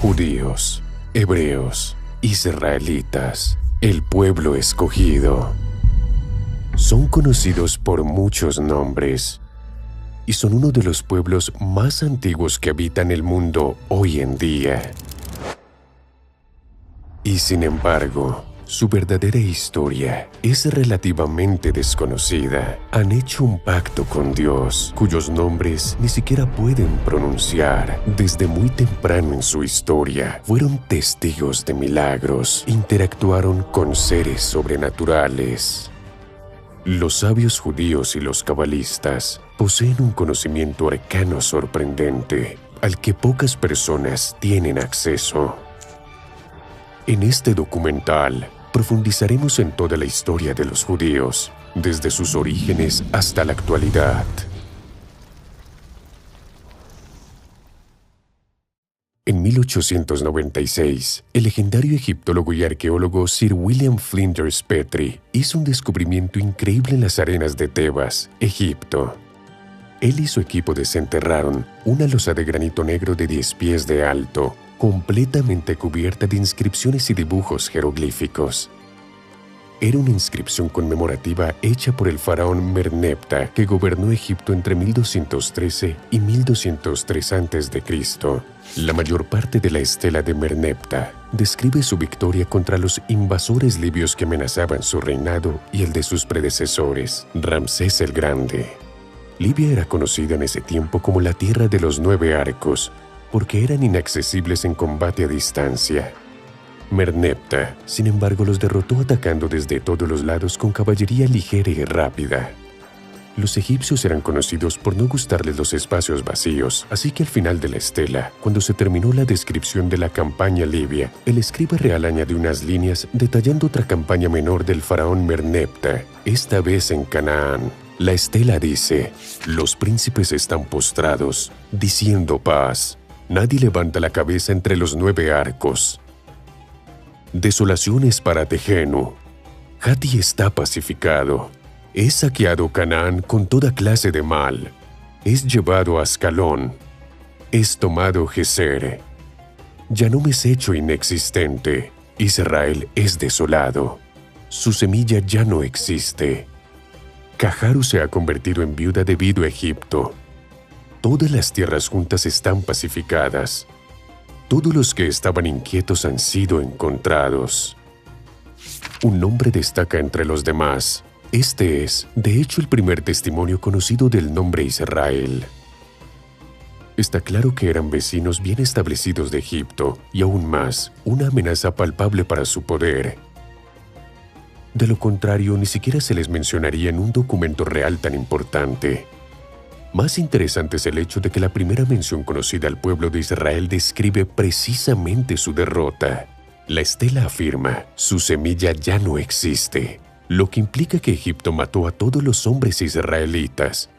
Judíos, hebreos, israelitas, el pueblo escogido. Son conocidos por muchos nombres y son uno de los pueblos más antiguos que habitan el mundo hoy en día. Y sin embargo, su verdadera historia es relativamente desconocida. Han hecho un pacto con Dios, cuyos nombres ni siquiera pueden pronunciar. Desde muy temprano en su historia, fueron testigos de milagros, interactuaron con seres sobrenaturales. Los sabios judíos y los cabalistas poseen un conocimiento arcano sorprendente, al que pocas personas tienen acceso. En este documental, profundizaremos en toda la historia de los judíos, desde sus orígenes hasta la actualidad. En 1896, el legendario egiptólogo y arqueólogo Sir William Flinders Petrie hizo un descubrimiento increíble en las arenas de Tebas, Egipto. Él y su equipo desenterraron una losa de granito negro de 10 pies de alto, completamente cubierta de inscripciones y dibujos jeroglíficos. Era una inscripción conmemorativa hecha por el faraón Merneptah, que gobernó Egipto entre 1213 y 1203 a.C. La mayor parte de la estela de Merneptah describe su victoria contra los invasores libios que amenazaban su reinado y el de sus predecesores, Ramsés el Grande. Libia era conocida en ese tiempo como la Tierra de los 9 Arcos, porque eran inaccesibles en combate a distancia. Merneptah, sin embargo, los derrotó atacando desde todos los lados con caballería ligera y rápida. Los egipcios eran conocidos por no gustarles los espacios vacíos, así que al final de la estela, cuando se terminó la descripción de la campaña libia, el escriba real añadió unas líneas detallando otra campaña menor del faraón Merneptah, esta vez en Canaán. La estela dice: «Los príncipes están postrados, diciendo paz. Nadie levanta la cabeza entre los 9 arcos. Desolaciones para Tejenu. Hati está pacificado. Es saqueado Canaán con toda clase de mal. Es llevado a Ascalón. Es tomado Geser. Ya no me es hecho inexistente. Israel es desolado. Su semilla ya no existe. Cajaru se ha convertido en viuda debido a Egipto. Todas las tierras juntas están pacificadas. Todos los que estaban inquietos han sido encontrados. Un nombre destaca entre los demás. Este es, de hecho, el primer testimonio conocido del nombre Israel. Está claro que eran vecinos bien establecidos de Egipto y aún más, una amenaza palpable para su poder. De lo contrario, ni siquiera se les mencionaría en un documento real tan importante. Más interesante es el hecho de que la primera mención conocida al pueblo de Israel describe precisamente su derrota. La estela afirma: su semilla ya no existe, lo que implica que Egipto mató a todos los hombres israelitas.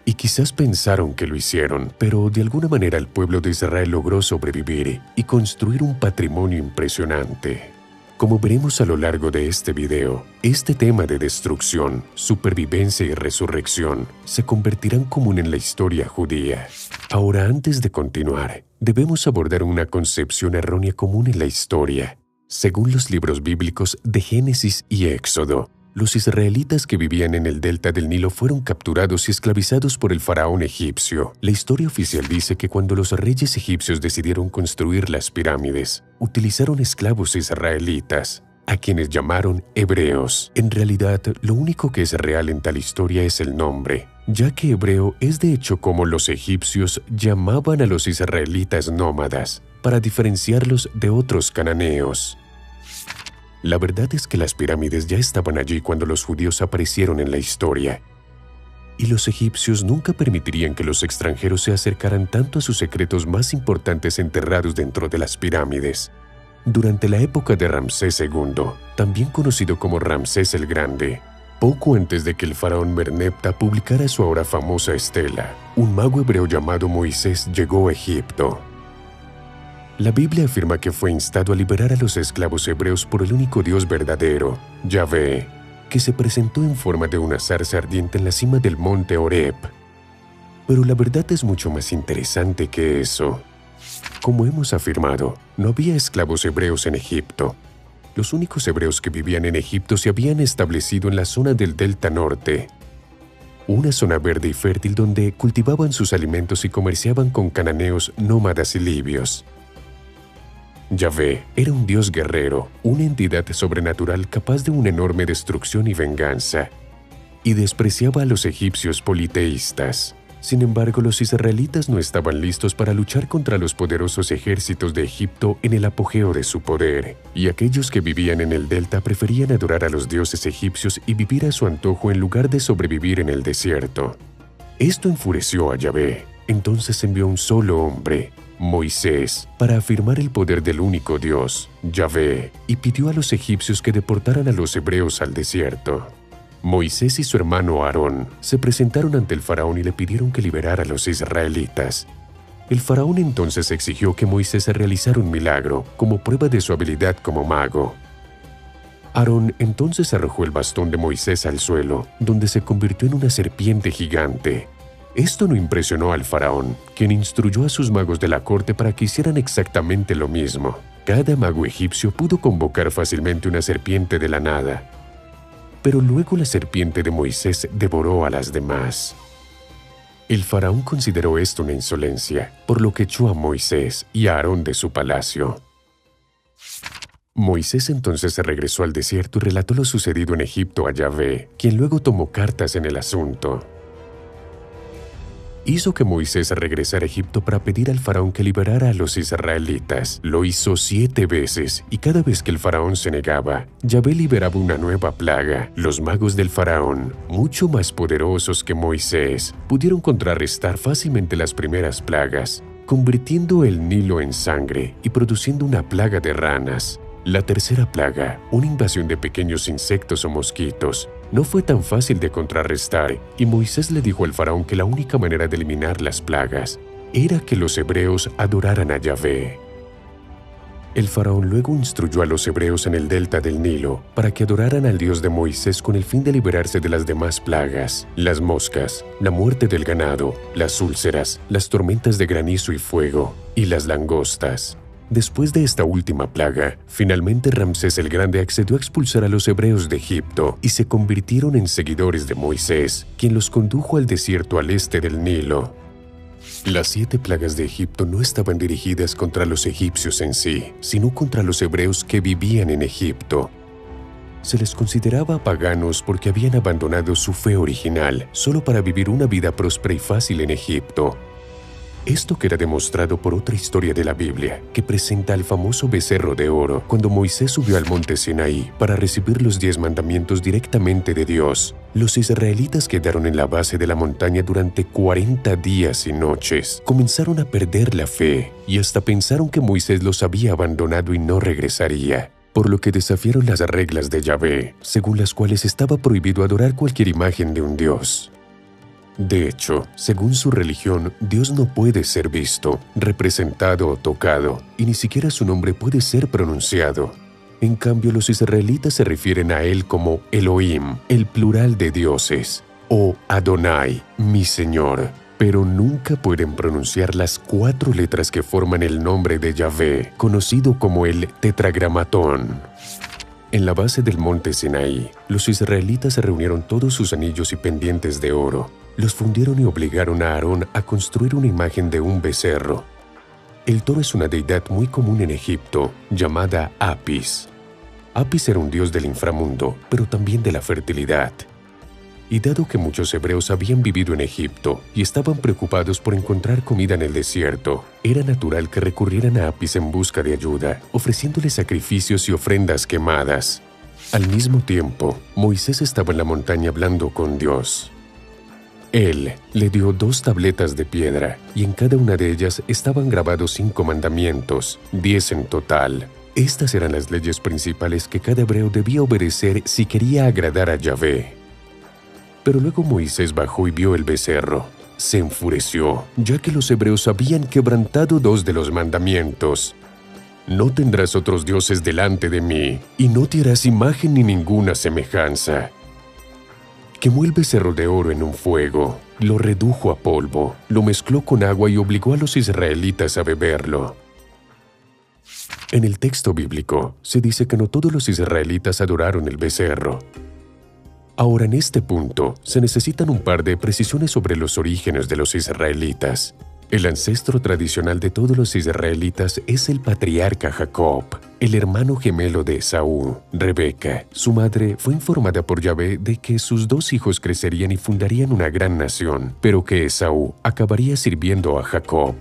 Y quizás pensaron que lo hicieron, pero de alguna manera el pueblo de Israel logró sobrevivir y construir un patrimonio impresionante. Como veremos a lo largo de este video, este tema de destrucción, supervivencia y resurrección se convertirán común en la historia judía. Ahora, antes de continuar, debemos abordar una concepción errónea común en la historia. Según los libros bíblicos de Génesis y Éxodo, los israelitas que vivían en el delta del Nilo fueron capturados y esclavizados por el faraón egipcio. La historia oficial dice que cuando los reyes egipcios decidieron construir las pirámides, utilizaron esclavos israelitas, a quienes llamaron hebreos. En realidad, lo único que es real en tal historia es el nombre, ya que hebreo es de hecho como los egipcios llamaban a los israelitas nómadas, para diferenciarlos de otros cananeos. La verdad es que las pirámides ya estaban allí cuando los judíos aparecieron en la historia, y los egipcios nunca permitirían que los extranjeros se acercaran tanto a sus secretos más importantes enterrados dentro de las pirámides. Durante la época de Ramsés II, también conocido como Ramsés el Grande, poco antes de que el faraón Merneptah publicara su ahora famosa estela, un mago hebreo llamado Moisés llegó a Egipto. La Biblia afirma que fue instado a liberar a los esclavos hebreos por el único Dios verdadero, Yahvé, que se presentó en forma de una zarza ardiente en la cima del monte Horeb. Pero la verdad es mucho más interesante que eso. Como hemos afirmado, no había esclavos hebreos en Egipto. Los únicos hebreos que vivían en Egipto se habían establecido en la zona del Delta Norte, una zona verde y fértil donde cultivaban sus alimentos y comerciaban con cananeos, nómadas y libios. Yahvé era un dios guerrero, una entidad sobrenatural capaz de una enorme destrucción y venganza, y despreciaba a los egipcios politeístas. Sin embargo, los israelitas no estaban listos para luchar contra los poderosos ejércitos de Egipto en el apogeo de su poder, y aquellos que vivían en el delta preferían adorar a los dioses egipcios y vivir a su antojo en lugar de sobrevivir en el desierto. Esto enfureció a Yahvé. Entonces envió un solo hombre, Moisés, para afirmar el poder del único Dios, Yahvé, y pidió a los egipcios que deportaran a los hebreos al desierto. Moisés y su hermano Aarón se presentaron ante el faraón y le pidieron que liberara a los israelitas. El faraón entonces exigió que Moisés realizara un milagro como prueba de su habilidad como mago. Aarón entonces arrojó el bastón de Moisés al suelo, donde se convirtió en una serpiente gigante. Esto no impresionó al faraón, quien instruyó a sus magos de la corte para que hicieran exactamente lo mismo. Cada mago egipcio pudo convocar fácilmente una serpiente de la nada. Pero luego la serpiente de Moisés devoró a las demás. El faraón consideró esto una insolencia, por lo que echó a Moisés y a Aarón de su palacio. Moisés entonces se regresó al desierto y relató lo sucedido en Egipto a Yahvé, quien luego tomó cartas en el asunto. Hizo que Moisés regresara a Egipto para pedir al faraón que liberara a los israelitas. Lo hizo 7 veces, y cada vez que el faraón se negaba, Yahvé liberaba una nueva plaga. Los magos del faraón, mucho más poderosos que Moisés, pudieron contrarrestar fácilmente las primeras plagas, convirtiendo el Nilo en sangre y produciendo una plaga de ranas. La tercera plaga, una invasión de pequeños insectos o mosquitos, no fue tan fácil de contrarrestar, y Moisés le dijo al faraón que la única manera de eliminar las plagas era que los hebreos adoraran a Yahvé. El faraón luego instruyó a los hebreos en el delta del Nilo para que adoraran al Dios de Moisés con el fin de liberarse de las demás plagas, las moscas, la muerte del ganado, las úlceras, las tormentas de granizo y fuego, y las langostas. Después de esta última plaga, finalmente Ramsés el Grande accedió a expulsar a los hebreos de Egipto y se convirtieron en seguidores de Moisés, quien los condujo al desierto al este del Nilo. Las 7 plagas de Egipto no estaban dirigidas contra los egipcios en sí, sino contra los hebreos que vivían en Egipto. Se les consideraba paganos porque habían abandonado su fe original solo para vivir una vida próspera y fácil en Egipto. Esto queda demostrado por otra historia de la Biblia, que presenta al famoso becerro de oro cuando Moisés subió al monte Sinaí para recibir los 10 mandamientos directamente de Dios. Los israelitas quedaron en la base de la montaña durante 40 días y noches. Comenzaron a perder la fe y hasta pensaron que Moisés los había abandonado y no regresaría, por lo que desafiaron las reglas de Yahvé, según las cuales estaba prohibido adorar cualquier imagen de un dios. De hecho, según su religión, Dios no puede ser visto, representado o tocado, y ni siquiera su nombre puede ser pronunciado. En cambio, los israelitas se refieren a él como Elohim, el plural de dioses, o Adonai, mi Señor, pero nunca pueden pronunciar las 4 letras que forman el nombre de Yahvé, conocido como el Tetragramatón. En la base del monte Sinaí, los israelitas reunieron todos sus anillos y pendientes de oro, los fundieron y obligaron a Aarón a construir una imagen de un becerro. El toro es una deidad muy común en Egipto, llamada Apis. Apis era un dios del inframundo, pero también de la fertilidad. Y dado que muchos hebreos habían vivido en Egipto y estaban preocupados por encontrar comida en el desierto, era natural que recurrieran a Apis en busca de ayuda, ofreciéndole sacrificios y ofrendas quemadas. Al mismo tiempo, Moisés estaba en la montaña hablando con Dios. Él le dio 2 tabletas de piedra, y en cada una de ellas estaban grabados 5 mandamientos, 10 en total. Estas eran las leyes principales que cada hebreo debía obedecer si quería agradar a Yahvé. Pero luego Moisés bajó y vio el becerro. Se enfureció, ya que los hebreos habían quebrantado 2 de los mandamientos. No tendrás otros dioses delante de mí, y no te harás imagen ni ninguna semejanza. Quemó el becerro de oro en un fuego, lo redujo a polvo, lo mezcló con agua y obligó a los israelitas a beberlo. En el texto bíblico se dice que no todos los israelitas adoraron el becerro. Ahora, en este punto, se necesitan un par de precisiones sobre los orígenes de los israelitas. El ancestro tradicional de todos los israelitas es el patriarca Jacob, el hermano gemelo de Esaú, Rebeca. Su madre fue informada por Yahvé de que sus dos hijos crecerían y fundarían una gran nación, pero que Esaú acabaría sirviendo a Jacob.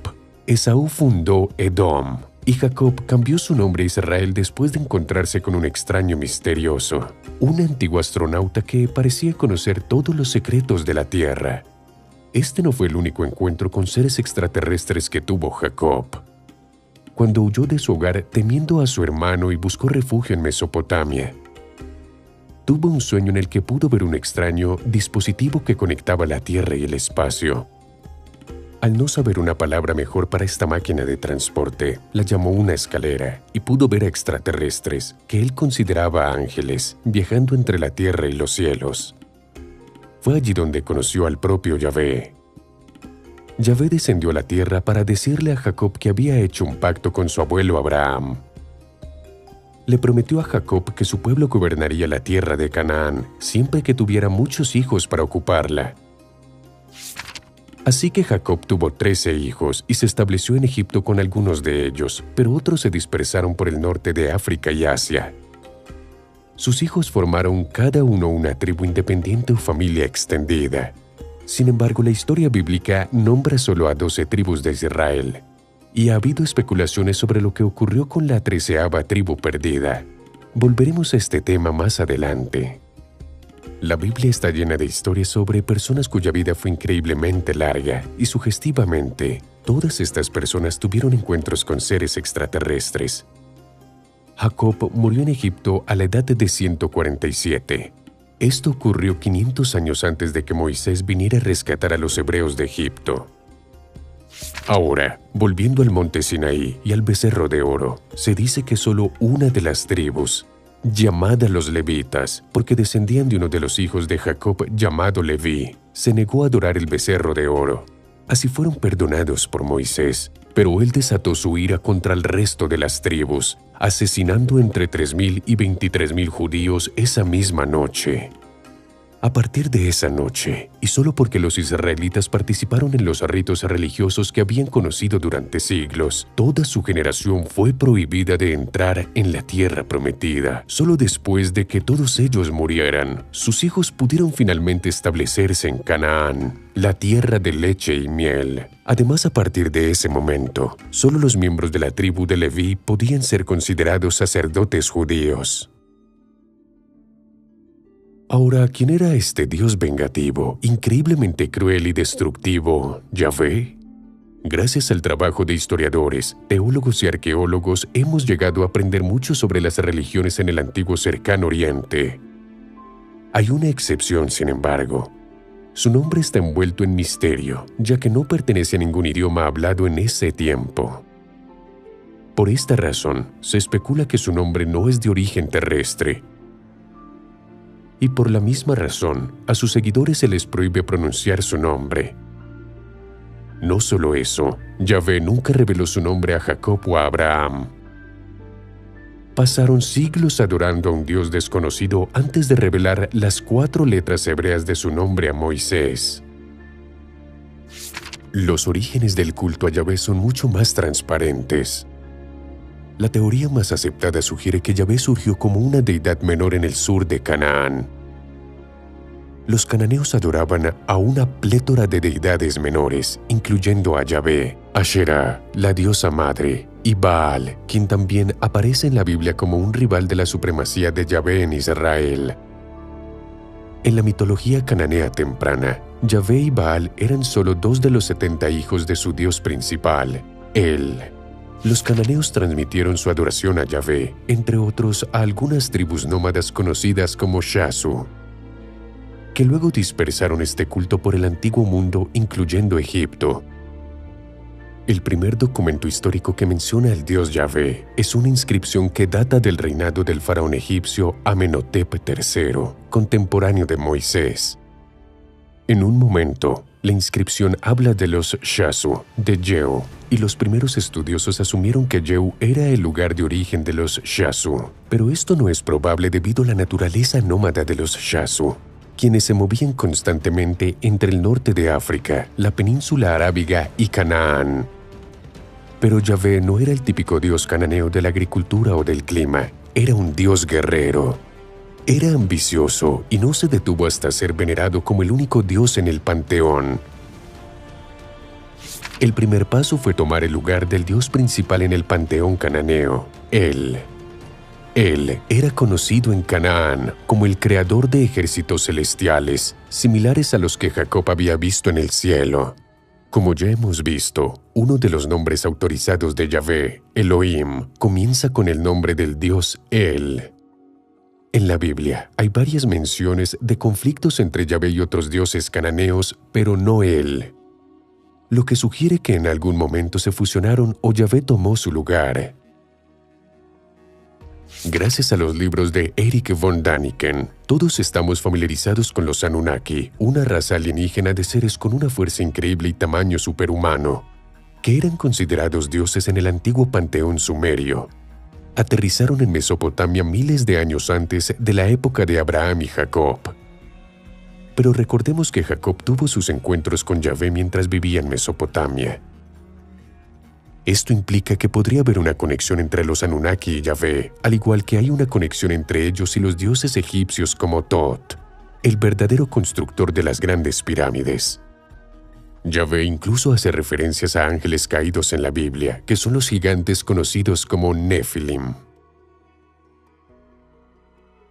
Esaú fundó Edom, y Jacob cambió su nombre a Israel después de encontrarse con un extraño misterioso, un antiguo astronauta que parecía conocer todos los secretos de la Tierra. Este no fue el único encuentro con seres extraterrestres que tuvo Jacob. Cuando huyó de su hogar temiendo a su hermano y buscó refugio en Mesopotamia, tuvo un sueño en el que pudo ver un extraño dispositivo que conectaba la Tierra y el espacio. Al no saber una palabra mejor para esta máquina de transporte, la llamó una escalera y pudo ver a extraterrestres que él consideraba ángeles viajando entre la tierra y los cielos. Fue allí donde conoció al propio Yahvé. Yahvé descendió a la tierra para decirle a Jacob que había hecho un pacto con su abuelo Abraham. Le prometió a Jacob que su pueblo gobernaría la tierra de Canaán siempre que tuviera muchos hijos para ocuparla. Así que Jacob tuvo 13 hijos y se estableció en Egipto con algunos de ellos, pero otros se dispersaron por el norte de África y Asia. Sus hijos formaron cada uno una tribu independiente o familia extendida. Sin embargo, la historia bíblica nombra solo a 12 tribus de Israel, y ha habido especulaciones sobre lo que ocurrió con la 13ª tribu perdida. Volveremos a este tema más adelante. La Biblia está llena de historias sobre personas cuya vida fue increíblemente larga y sugestivamente, todas estas personas tuvieron encuentros con seres extraterrestres. Jacob murió en Egipto a la edad de 147. Esto ocurrió 500 años antes de que Moisés viniera a rescatar a los hebreos de Egipto. Ahora, volviendo al monte Sinaí y al becerro de oro, se dice que solo una de las tribus, llamada los levitas, porque descendían de uno de los hijos de Jacob llamado Leví, se negó a adorar el becerro de oro. Así fueron perdonados por Moisés, pero él desató su ira contra el resto de las tribus, asesinando entre 3,000 y 23,000 judíos esa misma noche. A partir de esa noche, y solo porque los israelitas participaron en los ritos religiosos que habían conocido durante siglos, toda su generación fue prohibida de entrar en la tierra prometida. Solo después de que todos ellos murieran, sus hijos pudieron finalmente establecerse en Canaán, la tierra de leche y miel. Además, a partir de ese momento, solo los miembros de la tribu de Leví podían ser considerados sacerdotes judíos. Ahora, ¿quién era este Dios vengativo, increíblemente cruel y destructivo, Yahvé? Gracias al trabajo de historiadores, teólogos y arqueólogos, hemos llegado a aprender mucho sobre las religiones en el antiguo Cercano Oriente. Hay una excepción, sin embargo. Su nombre está envuelto en misterio, ya que no pertenece a ningún idioma hablado en ese tiempo. Por esta razón, se especula que su nombre no es de origen terrestre. Y por la misma razón, a sus seguidores se les prohíbe pronunciar su nombre. No solo eso, Yahvé nunca reveló su nombre a Jacob o a Abraham. Pasaron siglos adorando a un Dios desconocido antes de revelar las 4 letras hebreas de su nombre a Moisés. Los orígenes del culto a Yahvé son mucho más transparentes. La teoría más aceptada sugiere que Yahvé surgió como una deidad menor en el sur de Canaán. Los cananeos adoraban a una plétora de deidades menores, incluyendo a Yahvé, Asherá, la diosa madre, y Baal, quien también aparece en la Biblia como un rival de la supremacía de Yahvé en Israel. En la mitología cananea temprana, Yahvé y Baal eran solo 2 de los 70 hijos de su dios principal, El. Los cananeos transmitieron su adoración a Yahvé, entre otros a algunas tribus nómadas conocidas como Shasu, que luego dispersaron este culto por el antiguo mundo, incluyendo Egipto. El primer documento histórico que menciona al dios Yahvé es una inscripción que data del reinado del faraón egipcio Amenhotep III, contemporáneo de Moisés. En un momento, La inscripción habla de los Shasu, de Yehu, y los primeros estudiosos asumieron que Yehu era el lugar de origen de los Shasu. Pero esto no es probable debido a la naturaleza nómada de los Shasu, quienes se movían constantemente entre el norte de África, la península arábiga y Canaán. Pero Yahvé no era el típico dios cananeo de la agricultura o del clima, era un dios guerrero. Era ambicioso y no se detuvo hasta ser venerado como el único dios en el panteón. El primer paso fue tomar el lugar del dios principal en el panteón cananeo, El. Él era conocido en Canaán como el creador de ejércitos celestiales, similares a los que Jacob había visto en el cielo. Como ya hemos visto, uno de los nombres autorizados de Yahvé, Elohim, comienza con el nombre del dios El. En la Biblia hay varias menciones de conflictos entre Yahvé y otros dioses cananeos, pero no Él, lo que sugiere que en algún momento se fusionaron o Yahvé tomó su lugar. Gracias a los libros de Erich von Däniken, todos estamos familiarizados con los Anunnaki, una raza alienígena de seres con una fuerza increíble y tamaño superhumano, que eran considerados dioses en el antiguo panteón sumerio. Aterrizaron en Mesopotamia miles de años antes de la época de Abraham y Jacob. Pero recordemos que Jacob tuvo sus encuentros con Yahvé mientras vivía en Mesopotamia. Esto implica que podría haber una conexión entre los Anunnaki y Yahvé, al igual que hay una conexión entre ellos y los dioses egipcios como Tot, el verdadero constructor de las grandes pirámides. Yahvé incluso hace referencias a ángeles caídos en la Biblia, que son los gigantes conocidos como Nefilim.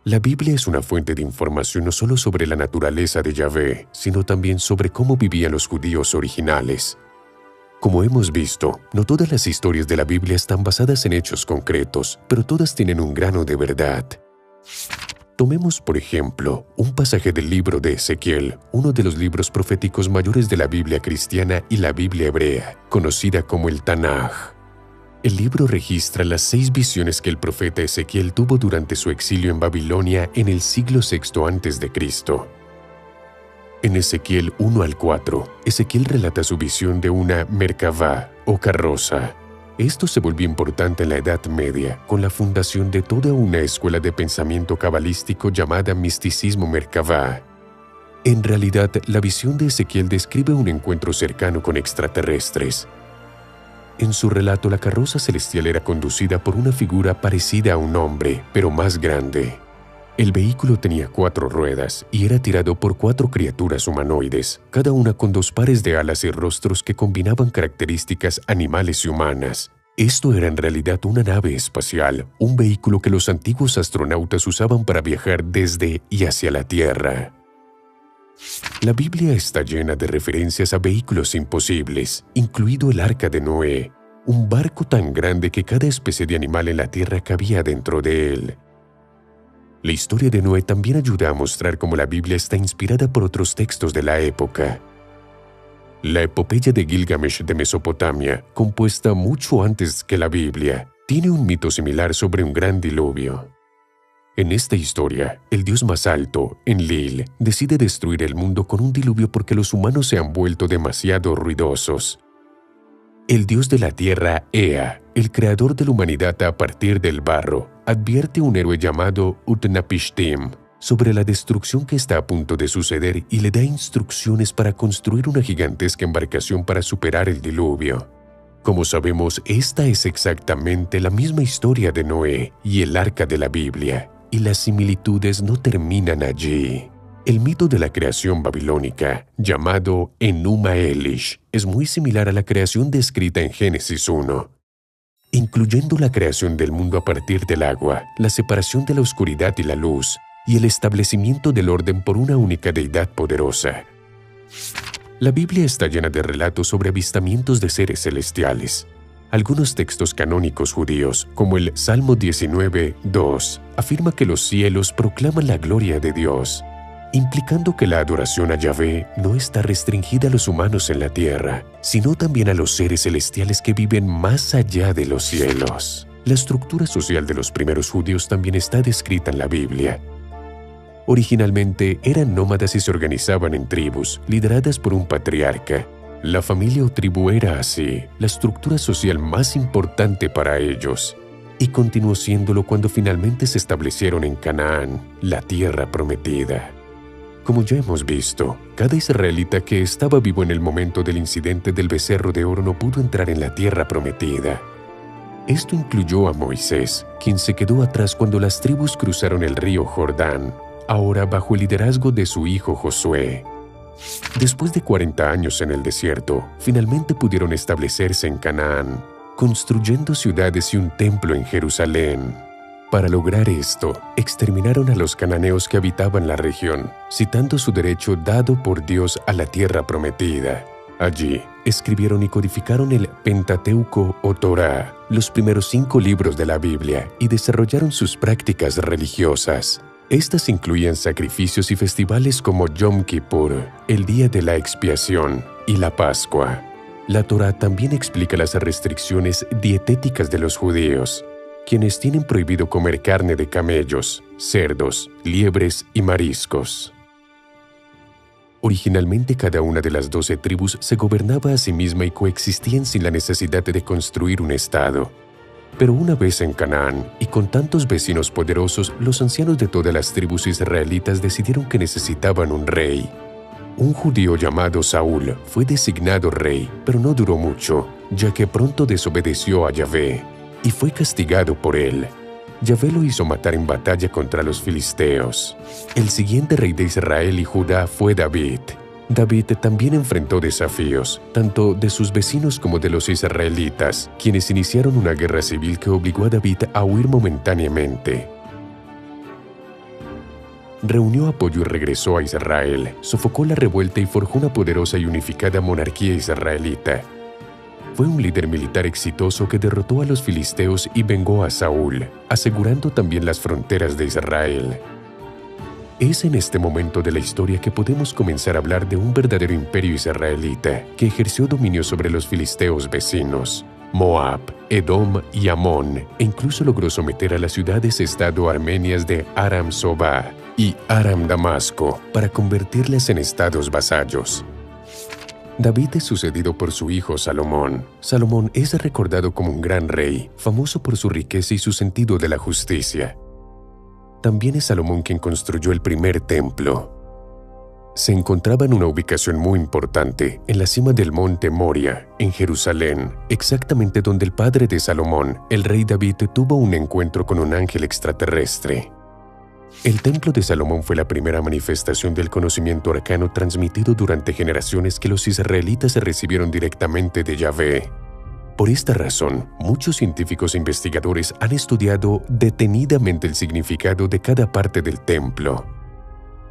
La Biblia es una fuente de información no solo sobre la naturaleza de Yahvé, sino también sobre cómo vivían los judíos originales. Como hemos visto, no todas las historias de la Biblia están basadas en hechos concretos, pero todas tienen un grano de verdad. Tomemos, por ejemplo, un pasaje del libro de Ezequiel, uno de los libros proféticos mayores de la Biblia cristiana y la Biblia hebrea, conocida como el Tanaj. El libro registra las 6 visiones que el profeta Ezequiel tuvo durante su exilio en Babilonia en el siglo VI a.C. En Ezequiel 1 al 4, Ezequiel relata su visión de una Merkavá o carroza. Esto se volvió importante en la Edad Media, con la fundación de toda una escuela de pensamiento cabalístico llamada misticismo Merkavá. En realidad, la visión de Ezequiel describe un encuentro cercano con extraterrestres. En su relato, la carroza celestial era conducida por una figura parecida a un hombre, pero más grande. El vehículo tenía 4 ruedas y era tirado por 4 criaturas humanoides, cada una con 2 pares de alas y rostros que combinaban características animales y humanas. Esto era en realidad una nave espacial, un vehículo que los antiguos astronautas usaban para viajar desde y hacia la Tierra. La Biblia está llena de referencias a vehículos imposibles, incluido el Arca de Noé, un barco tan grande que cada especie de animal en la Tierra cabía dentro de él. La historia de Noé también ayuda a mostrar cómo la Biblia está inspirada por otros textos de la época. La epopeya de Gilgamesh de Mesopotamia, compuesta mucho antes que la Biblia, tiene un mito similar sobre un gran diluvio. En esta historia, el dios más alto, Enlil, decide destruir el mundo con un diluvio porque los humanos se han vuelto demasiado ruidosos. El dios de la tierra, Ea, el creador de la humanidad a partir del barro, advierte a un héroe llamado Utnapishtim sobre la destrucción que está a punto de suceder y le da instrucciones para construir una gigantesca embarcación para superar el diluvio. Como sabemos, esta es exactamente la misma historia de Noé y el arca de la Biblia, y las similitudes no terminan allí. El mito de la creación babilónica, llamado Enuma Elish, es muy similar a la creación descrita en Génesis 1, incluyendo la creación del mundo a partir del agua, la separación de la oscuridad y la luz, y el establecimiento del orden por una única deidad poderosa. La Biblia está llena de relatos sobre avistamientos de seres celestiales. Algunos textos canónicos judíos, como el Salmo 19:2, afirma que los cielos proclaman la gloria de Dios, implicando que la adoración a Yahvé no está restringida a los humanos en la tierra, sino también a los seres celestiales que viven más allá de los cielos. La estructura social de los primeros judíos también está descrita en la Biblia. Originalmente eran nómadas y se organizaban en tribus, lideradas por un patriarca. La familia o tribu era así, la estructura social más importante para ellos, y continuó siéndolo cuando finalmente se establecieron en Canaán, la tierra prometida. Como ya hemos visto, cada israelita que estaba vivo en el momento del incidente del becerro de oro no pudo entrar en la tierra prometida. Esto incluyó a Moisés, quien se quedó atrás cuando las tribus cruzaron el río Jordán, ahora bajo el liderazgo de su hijo Josué. Después de 40 años en el desierto, finalmente pudieron establecerse en Canaán, construyendo ciudades y un templo en Jerusalén. Para lograr esto, exterminaron a los cananeos que habitaban la región, citando su derecho dado por Dios a la tierra prometida. Allí, escribieron y codificaron el Pentateuco o Torá, los primeros 5 libros de la Biblia, y desarrollaron sus prácticas religiosas. Estas incluían sacrificios y festivales como Yom Kippur, el Día de la Expiación, y la Pascua. La Torá también explica las restricciones dietéticas de los judíos, quienes tienen prohibido comer carne de camellos, cerdos, liebres y mariscos. Originalmente cada una de las 12 tribus se gobernaba a sí misma y coexistían sin la necesidad de construir un estado. Pero una vez en Canaán, y con tantos vecinos poderosos, los ancianos de todas las tribus israelitas decidieron que necesitaban un rey. Un judío llamado Saúl fue designado rey, pero no duró mucho, ya que pronto desobedeció a Yahvé, y fue castigado por él. Yahvé lo hizo matar en batalla contra los filisteos. El siguiente rey de Israel y Judá fue David. David también enfrentó desafíos, tanto de sus vecinos como de los israelitas, quienes iniciaron una guerra civil que obligó a David a huir momentáneamente. Reunió apoyo y regresó a Israel, sofocó la revuelta y forjó una poderosa y unificada monarquía israelita. Fue un líder militar exitoso que derrotó a los filisteos y vengó a Saúl, asegurando también las fronteras de Israel. Es en este momento de la historia que podemos comenzar a hablar de un verdadero imperio israelita que ejerció dominio sobre los filisteos vecinos, Moab, Edom y Amón, e incluso logró someter a las ciudades-estado armenias de Aram Sobá y Aram Damasco para convertirlas en estados vasallos. David es sucedido por su hijo Salomón. Salomón es recordado como un gran rey, famoso por su riqueza y su sentido de la justicia. También es Salomón quien construyó el primer templo. Se encontraba en una ubicación muy importante, en la cima del monte Moria, en Jerusalén, exactamente donde el padre de Salomón, el rey David, tuvo un encuentro con un ángel extraterrestre. El templo de Salomón fue la primera manifestación del conocimiento arcano transmitido durante generaciones que los israelitas recibieron directamente de Yahvé. Por esta razón, muchos científicos e investigadores han estudiado detenidamente el significado de cada parte del templo.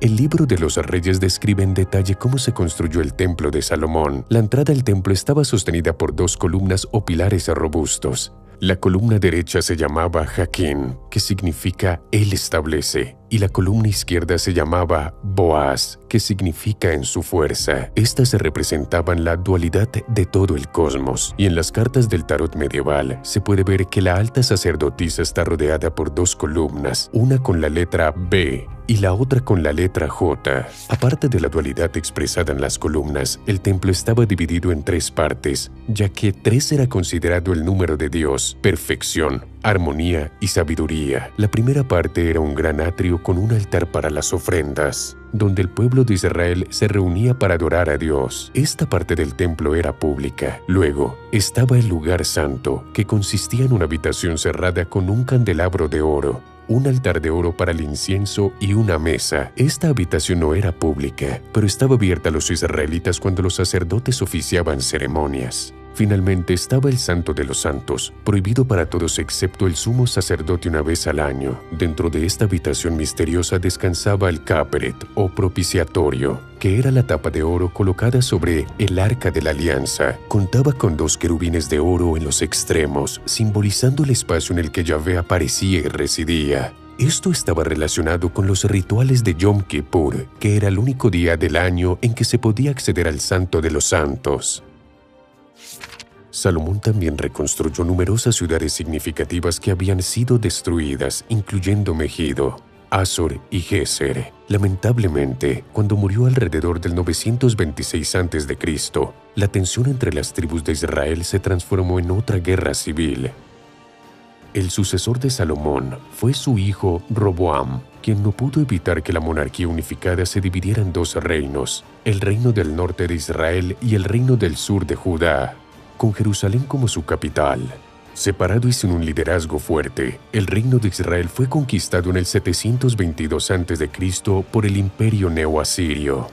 El libro de los Reyes describe en detalle cómo se construyó el templo de Salomón. La entrada al templo estaba sostenida por 2 columnas o pilares robustos. La columna derecha se llamaba Jaquín, que significa Él establece, y la columna izquierda se llamaba Boaz, que significa en su fuerza. Estas representaban la dualidad de todo el cosmos, y en las cartas del tarot medieval se puede ver que la alta sacerdotisa está rodeada por 2 columnas, una con la letra B y la otra con la letra J. Aparte de la dualidad expresada en las columnas, el templo estaba dividido en 3 partes, ya que 3 era considerado el número de Dios, perfección, armonía y sabiduría. La primera parte era un gran atrio con un altar para las ofrendas, donde el pueblo de Israel se reunía para adorar a Dios. Esta parte del templo era pública. Luego estaba el lugar santo, que consistía en una habitación cerrada con un candelabro de oro, un altar de oro para el incienso y una mesa. Esta habitación no era pública, pero estaba abierta a los israelitas cuando los sacerdotes oficiaban ceremonias. Finalmente estaba el Santo de los Santos, prohibido para todos excepto el sumo sacerdote una vez al año. Dentro de esta habitación misteriosa descansaba el Caperet o propiciatorio, que era la tapa de oro colocada sobre el Arca de la Alianza. Contaba con 2 querubines de oro en los extremos, simbolizando el espacio en el que Yahvé aparecía y residía. Esto estaba relacionado con los rituales de Yom Kippur, que era el único día del año en que se podía acceder al Santo de los Santos. Salomón también reconstruyó numerosas ciudades significativas que habían sido destruidas, incluyendo Megido, Asor y Geser. Lamentablemente, cuando murió alrededor del 926 a.C., la tensión entre las tribus de Israel se transformó en otra guerra civil. El sucesor de Salomón fue su hijo Roboam, quien no pudo evitar que la monarquía unificada se dividiera en dos reinos, el reino del norte de Israel y el reino del sur de Judá, con Jerusalén como su capital. Separado y sin un liderazgo fuerte, el reino de Israel fue conquistado en el 722 a.C. por el imperio neoasirio.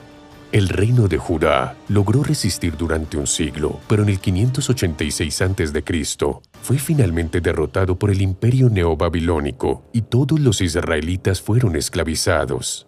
El reino de Judá logró resistir durante un siglo, pero en el 586 a.C. fue finalmente derrotado por el imperio neobabilónico y todos los israelitas fueron esclavizados.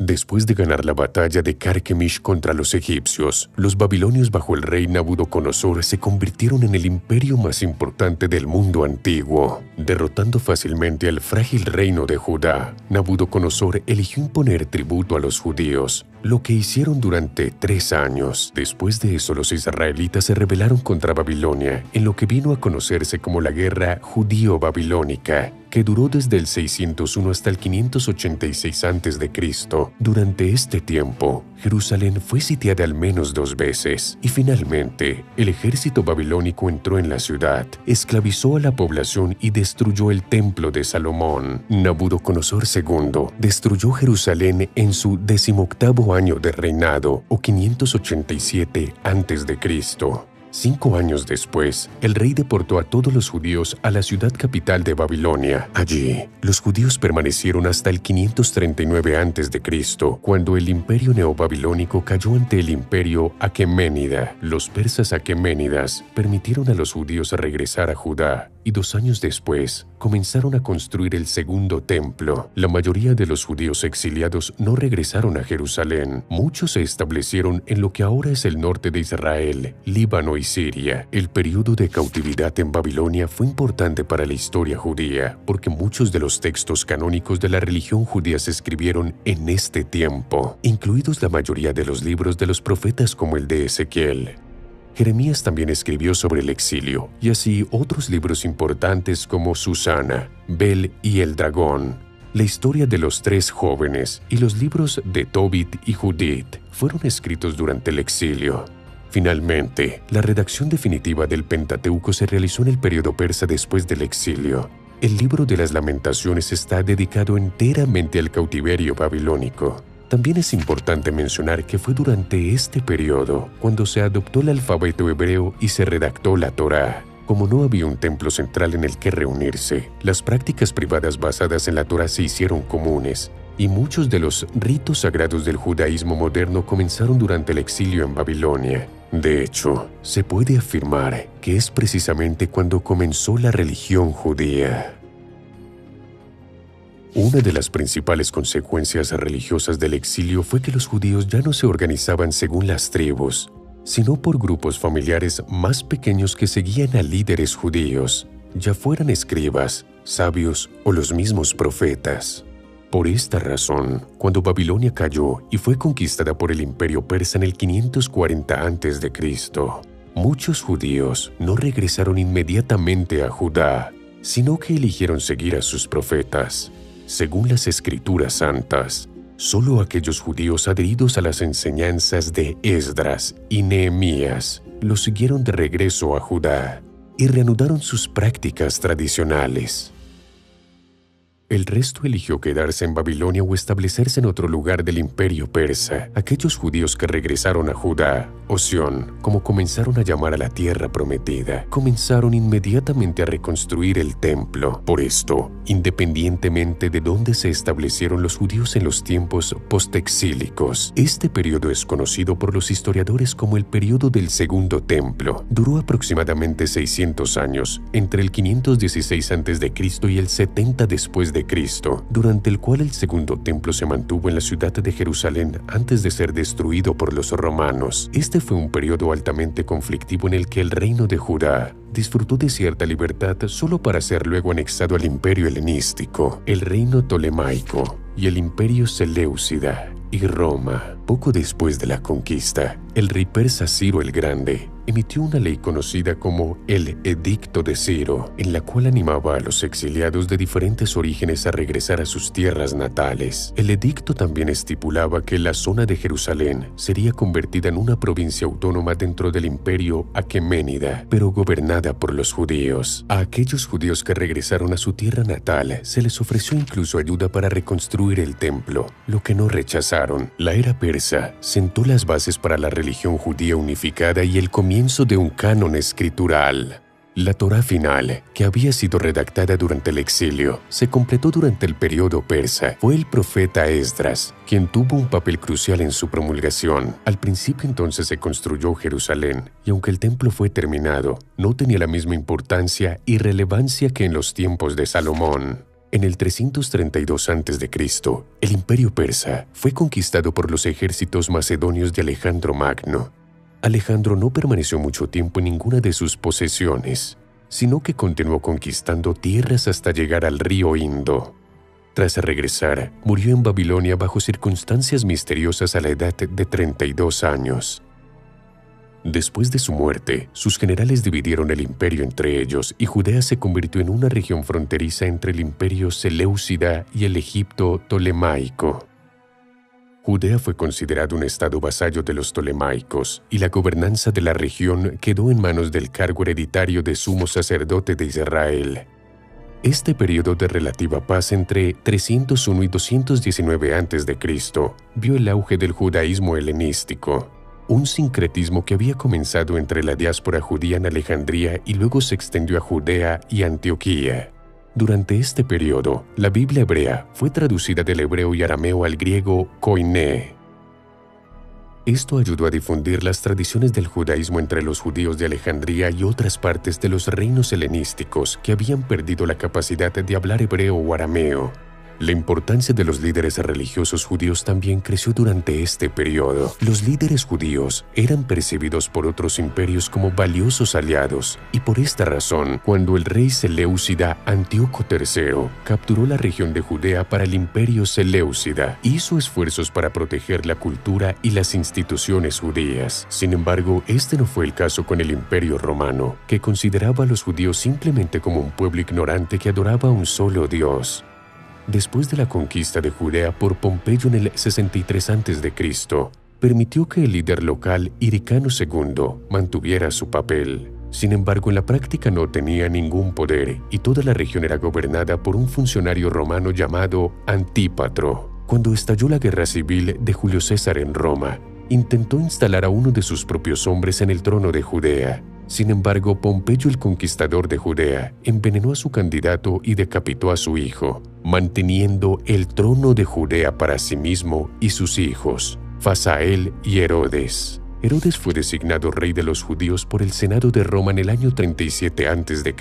Después de ganar la batalla de Carquemish contra los egipcios, los babilonios bajo el rey Nabucodonosor se convirtieron en el imperio más importante del mundo antiguo. Derrotando fácilmente al frágil reino de Judá, Nabucodonosor eligió imponer tributo a los judíos, lo que hicieron durante 3 años. Después de eso, los israelitas se rebelaron contra Babilonia en lo que vino a conocerse como la Guerra Judío-Babilónica, que duró desde el 601 hasta el 586 a.C. Durante este tiempo, Jerusalén fue sitiada al menos 2 veces y finalmente el ejército babilónico entró en la ciudad, esclavizó a la población y destruyó el templo de Salomón. Nabucodonosor II destruyó Jerusalén en su 18º año de reinado, o 587 a.C. 5 años después, el rey deportó a todos los judíos a la ciudad capital de Babilonia. Allí, los judíos permanecieron hasta el 539 a.C., cuando el imperio neobabilónico cayó ante el imperio aqueménida. Los persas aqueménidas permitieron a los judíos regresar a Judá y 2 años después comenzaron a construir el segundo templo. La mayoría de los judíos exiliados no regresaron a Jerusalén. Muchos se establecieron en lo que ahora es el norte de Israel, Líbano y Siria. El periodo de cautividad en Babilonia fue importante para la historia judía, porque muchos de los textos canónicos de la religión judía se escribieron en este tiempo, incluidos la mayoría de los libros de los profetas como el de Ezequiel. Jeremías también escribió sobre el exilio, y así otros libros importantes como Susana, Bel y el dragón, la historia de los 3 jóvenes y los libros de Tobit y Judith fueron escritos durante el exilio. Finalmente, la redacción definitiva del Pentateuco se realizó en el periodo persa después del exilio. El libro de las Lamentaciones está dedicado enteramente al cautiverio babilónico. También es importante mencionar que fue durante este periodo cuando se adoptó el alfabeto hebreo y se redactó la Torá. Como no había un templo central en el que reunirse, las prácticas privadas basadas en la Torá se hicieron comunes, y muchos de los ritos sagrados del judaísmo moderno comenzaron durante el exilio en Babilonia. De hecho, se puede afirmar que es precisamente cuando comenzó la religión judía. Una de las principales consecuencias religiosas del exilio fue que los judíos ya no se organizaban según las tribus, sino por grupos familiares más pequeños que seguían a líderes judíos, ya fueran escribas, sabios o los mismos profetas. Por esta razón, cuando Babilonia cayó y fue conquistada por el imperio persa en el 540 a.C., muchos judíos no regresaron inmediatamente a Judá, sino que eligieron seguir a sus profetas. Según las Escrituras Santas, solo aquellos judíos adheridos a las enseñanzas de Esdras y Nehemías los siguieron de regreso a Judá y reanudaron sus prácticas tradicionales. El resto eligió quedarse en Babilonia o establecerse en otro lugar del imperio persa. Aquellos judíos que regresaron a Judá, o Sión, como comenzaron a llamar a la tierra prometida, comenzaron inmediatamente a reconstruir el templo. Por esto, independientemente de dónde se establecieron los judíos en los tiempos postexílicos, este periodo es conocido por los historiadores como el periodo del Segundo Templo. Duró aproximadamente 600 años, entre el 516 a.C. y el 70 después de Cristo, durante el cual el Segundo Templo se mantuvo en la ciudad de Jerusalén antes de ser destruido por los romanos. Este fue un periodo altamente conflictivo en el que el reino de Judá disfrutó de cierta libertad solo para ser luego anexado al imperio helenístico, el reino tolemaico y el imperio seleucida y Roma. Poco después de la conquista, el rey persa Ciro el Grande emitió una ley conocida como el Edicto de Ciro, en la cual animaba a los exiliados de diferentes orígenes a regresar a sus tierras natales. El edicto también estipulaba que la zona de Jerusalén sería convertida en una provincia autónoma dentro del imperio aqueménida, pero gobernada por los judíos. A aquellos judíos que regresaron a su tierra natal se les ofreció incluso ayuda para reconstruir el templo, lo que no rechazaron. La era persa sentó las bases para la religión judía unificada y el comienzo de un canon escritural. La Torá final, que había sido redactada durante el exilio, se completó durante el periodo persa. Fue el profeta Esdras quien tuvo un papel crucial en su promulgación. Al principio entonces se construyó Jerusalén, y aunque el templo fue terminado, no tenía la misma importancia y relevancia que en los tiempos de Salomón. En el 332 a.C., el imperio persa fue conquistado por los ejércitos macedonios de Alejandro Magno. Alejandro no permaneció mucho tiempo en ninguna de sus posesiones, sino que continuó conquistando tierras hasta llegar al río Indo. Tras regresar, murió en Babilonia bajo circunstancias misteriosas a la edad de 32 años. Después de su muerte, sus generales dividieron el imperio entre ellos y Judea se convirtió en una región fronteriza entre el imperio seleucida y el Egipto tolemaico. Judea fue considerado un estado vasallo de los tolemaicos y la gobernanza de la región quedó en manos del cargo hereditario de sumo sacerdote de Israel. Este periodo de relativa paz entre 301 y 219 a.C. vio el auge del judaísmo helenístico, un sincretismo que había comenzado entre la diáspora judía en Alejandría y luego se extendió a Judea y Antioquía. Durante este periodo, la Biblia hebrea fue traducida del hebreo y arameo al griego koiné. Esto ayudó a difundir las tradiciones del judaísmo entre los judíos de Alejandría y otras partes de los reinos helenísticos que habían perdido la capacidad de hablar hebreo o arameo. La importancia de los líderes religiosos judíos también creció durante este periodo. Los líderes judíos eran percibidos por otros imperios como valiosos aliados, y por esta razón, cuando el rey seleucida Antíoco III capturó la región de Judea para el imperio seleucida, hizo esfuerzos para proteger la cultura y las instituciones judías. Sin embargo, este no fue el caso con el imperio romano, que consideraba a los judíos simplemente como un pueblo ignorante que adoraba a un solo Dios. Después de la conquista de Judea por Pompeyo en el 63 a.C., permitió que el líder local Hircano II mantuviera su papel. Sin embargo, en la práctica no tenía ningún poder y toda la región era gobernada por un funcionario romano llamado Antípatro. Cuando estalló la guerra civil de Julio César en Roma, intentó instalar a uno de sus propios hombres en el trono de Judea. Sin embargo, Pompeyo el conquistador de Judea envenenó a su candidato y decapitó a su hijo, manteniendo el trono de Judea para sí mismo y sus hijos, Fasael y Herodes. Herodes fue designado rey de los judíos por el Senado de Roma en el año 37 a.C.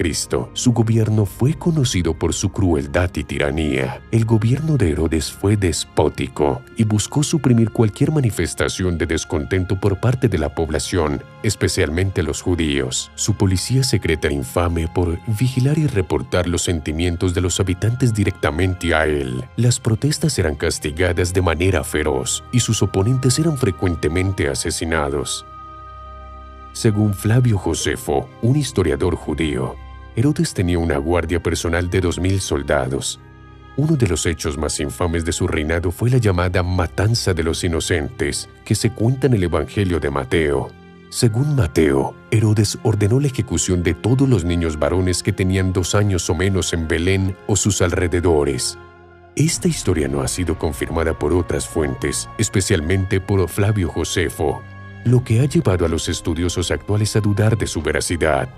Su gobierno fue conocido por su crueldad y tiranía. El gobierno de Herodes fue despótico y buscó suprimir cualquier manifestación de descontento por parte de la población, especialmente los judíos. Su policía secreta era infame por vigilar y reportar los sentimientos de los habitantes directamente a él. Las protestas eran castigadas de manera feroz y sus oponentes eran frecuentemente asesinados. Según Flavio Josefo, un historiador judío, Herodes tenía una guardia personal de 2.000 soldados. Uno de los hechos más infames de su reinado fue la llamada Matanza de los Inocentes, que se cuenta en el Evangelio de Mateo. Según Mateo, Herodes ordenó la ejecución de todos los niños varones que tenían 2 años o menos en Belén o sus alrededores. Esta historia no ha sido confirmada por otras fuentes, especialmente por Flavio Josefo, lo que ha llevado a los estudiosos actuales a dudar de su veracidad.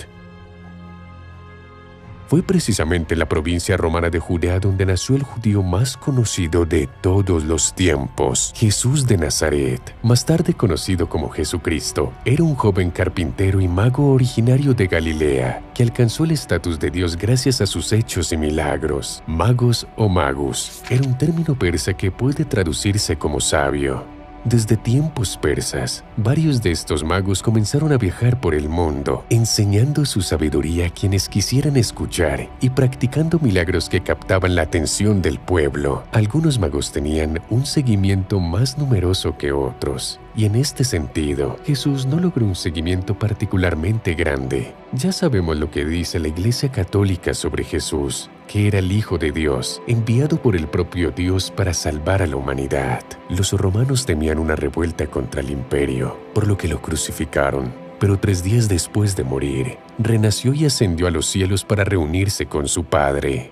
Fue precisamente en la provincia romana de Judea donde nació el judío más conocido de todos los tiempos, Jesús de Nazaret, más tarde conocido como Jesucristo. Era un joven carpintero y mago originario de Galilea, que alcanzó el estatus de Dios gracias a sus hechos y milagros. Magos o magus era un término persa que puede traducirse como sabio. Desde tiempos persas, varios de estos magos comenzaron a viajar por el mundo, enseñando su sabiduría a quienes quisieran escuchar y practicando milagros que captaban la atención del pueblo. Algunos magos tenían un seguimiento más numeroso que otros, Y en este sentido, Jesús no logró un seguimiento particularmente grande. Ya sabemos lo que dice la Iglesia Católica sobre Jesús, que era el Hijo de Dios, enviado por el propio Dios para salvar a la humanidad. Los romanos temían una revuelta contra el imperio, por lo que lo crucificaron. Pero 3 días después de morir, renació y ascendió a los cielos para reunirse con su Padre.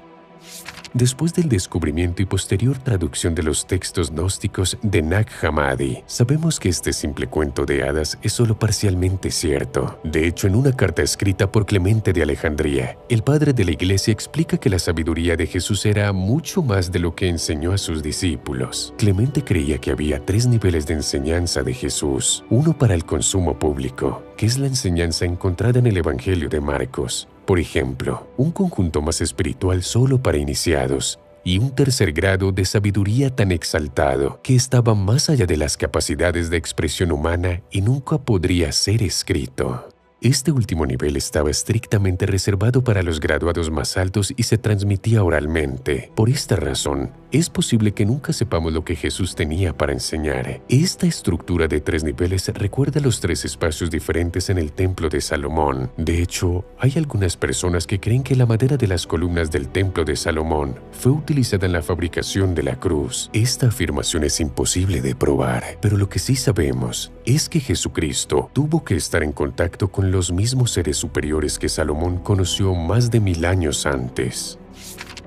Después del descubrimiento y posterior traducción de los textos gnósticos de Nag Hammadi, sabemos que este simple cuento de hadas es solo parcialmente cierto. De hecho, en una carta escrita por Clemente de Alejandría, el padre de la Iglesia explica que la sabiduría de Jesús era mucho más de lo que enseñó a sus discípulos. Clemente creía que había 3 niveles de enseñanza de Jesús. Uno para el consumo público, que es la enseñanza encontrada en el Evangelio de Marcos. Por ejemplo, un conjunto más espiritual solo para iniciados y un tercer grado de sabiduría tan exaltado que estaba más allá de las capacidades de expresión humana y nunca podría ser escrito. Este último nivel estaba estrictamente reservado para los graduados más altos y se transmitía oralmente. Por esta razón, es posible que nunca sepamos lo que Jesús tenía para enseñar. Esta estructura de 3 niveles recuerda los 3 espacios diferentes en el Templo de Salomón. De hecho, hay algunas personas que creen que la madera de las columnas del Templo de Salomón fue utilizada en la fabricación de la cruz. Esta afirmación es imposible de probar, pero lo que sí sabemos es que Jesucristo tuvo que estar en contacto con los mismos seres superiores que Salomón conoció más de 1000 años antes.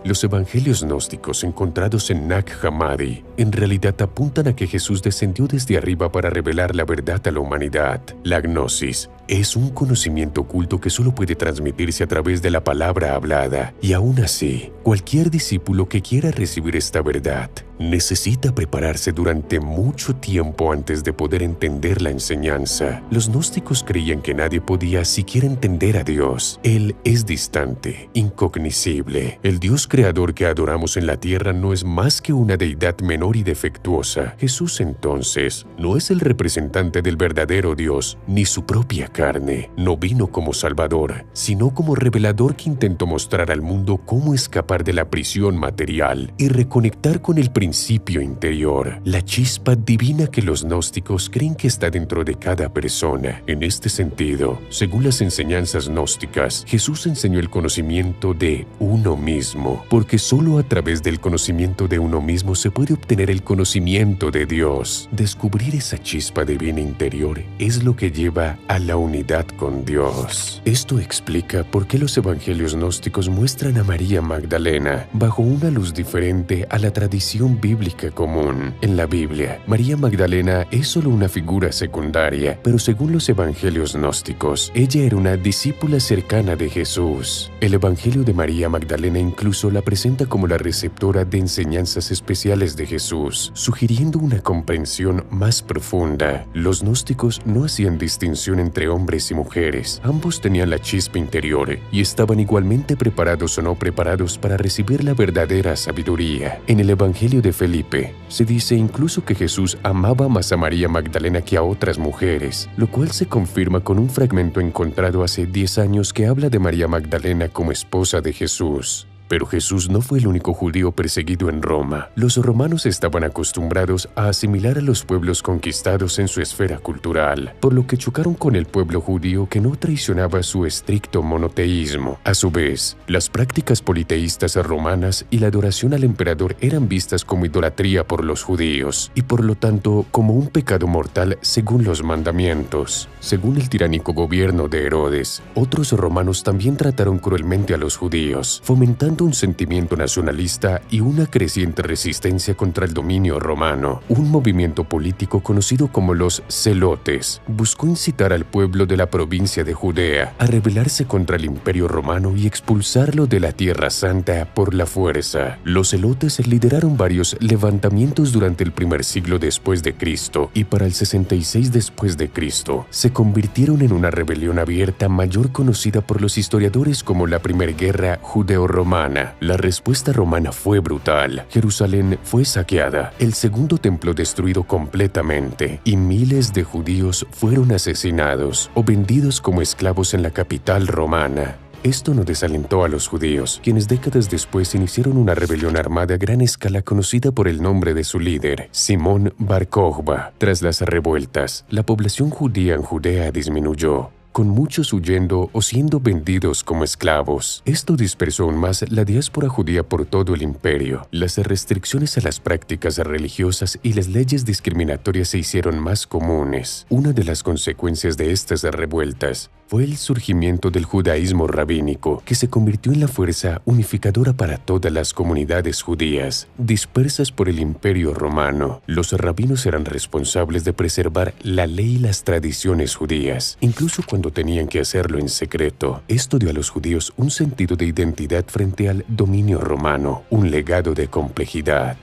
Los evangelios gnósticos encontrados en Nag Hammadi en realidad apuntan a que Jesús descendió desde arriba para revelar la verdad a la humanidad. La gnosis es un conocimiento oculto que solo puede transmitirse a través de la palabra hablada, y aún así, cualquier discípulo que quiera recibir esta verdad necesita prepararse durante mucho tiempo antes de poder entender la enseñanza. Los gnósticos creían que nadie podía siquiera entender a Dios. Él es distante, incognoscible. El Dios creador que adoramos en la tierra no es más que una deidad menor y defectuosa. Jesús, entonces, no es el representante del verdadero Dios, ni su propia carne. No vino como Salvador, sino como revelador que intentó mostrar al mundo cómo escapar de la prisión material y reconectar con el principio interior, la chispa divina que los gnósticos creen que está dentro de cada persona. En este sentido, según las enseñanzas gnósticas, Jesús enseñó el conocimiento de uno mismo, porque solo a través del conocimiento de uno mismo se puede obtener el conocimiento de Dios. Descubrir esa chispa divina interior es lo que lleva a la unidad con Dios. Esto explica por qué los evangelios gnósticos muestran a María Magdalena bajo una luz diferente a la tradición bíblica común. En la Biblia, María Magdalena es solo una figura secundaria, pero según los evangelios gnósticos, ella era una discípula cercana de Jesús. El evangelio de María Magdalena incluso la presenta como la receptora de enseñanzas especiales de Jesús, sugiriendo una comprensión más profunda. Los gnósticos no hacían distinción entre hombres y mujeres. Ambos tenían la chispa interior y estaban igualmente preparados o no preparados para recibir la verdadera sabiduría. En el evangelio de Felipe, se dice incluso que Jesús amaba más a María Magdalena que a otras mujeres, lo cual se confirma con un fragmento encontrado hace 10 años que habla de María Magdalena como esposa de Jesús. Pero Jesús no fue el único judío perseguido en Roma. Los romanos estaban acostumbrados a asimilar a los pueblos conquistados en su esfera cultural, por lo que chocaron con el pueblo judío que no traicionaba su estricto monoteísmo. A su vez, las prácticas politeístas romanas y la adoración al emperador eran vistas como idolatría por los judíos, y por lo tanto como un pecado mortal según los mandamientos. Según el tiránico gobierno de Herodes, otros romanos también trataron cruelmente a los judíos, fomentando un sentimiento nacionalista y una creciente resistencia contra el dominio romano. Un movimiento político conocido como los Zelotes buscó incitar al pueblo de la provincia de Judea a rebelarse contra el imperio romano y expulsarlo de la Tierra Santa por la fuerza. Los Zelotes lideraron varios levantamientos durante el primer siglo después de Cristo y para el 66 después de Cristo se convirtieron en una rebelión abierta mayor conocida por los historiadores como la Primera Guerra Judeo-Romana. La respuesta romana fue brutal. Jerusalén fue saqueada, el segundo templo destruido completamente y miles de judíos fueron asesinados o vendidos como esclavos en la capital romana. Esto no desalentó a los judíos, quienes décadas después iniciaron una rebelión armada a gran escala conocida por el nombre de su líder, Simón Bar Kokhba. Tras las revueltas, la población judía en Judea disminuyó, con muchos huyendo o siendo vendidos como esclavos. Esto dispersó aún más la diáspora judía por todo el imperio. Las restricciones a las prácticas religiosas y las leyes discriminatorias se hicieron más comunes. Una de las consecuencias de estas revueltas fue el surgimiento del judaísmo rabínico, que se convirtió en la fuerza unificadora para todas las comunidades judías dispersas por el Imperio Romano. Los rabinos eran responsables de preservar la ley y las tradiciones judías, incluso cuando tenían que hacerlo en secreto. Esto dio a los judíos un sentido de identidad frente al dominio romano, un legado de complejidad.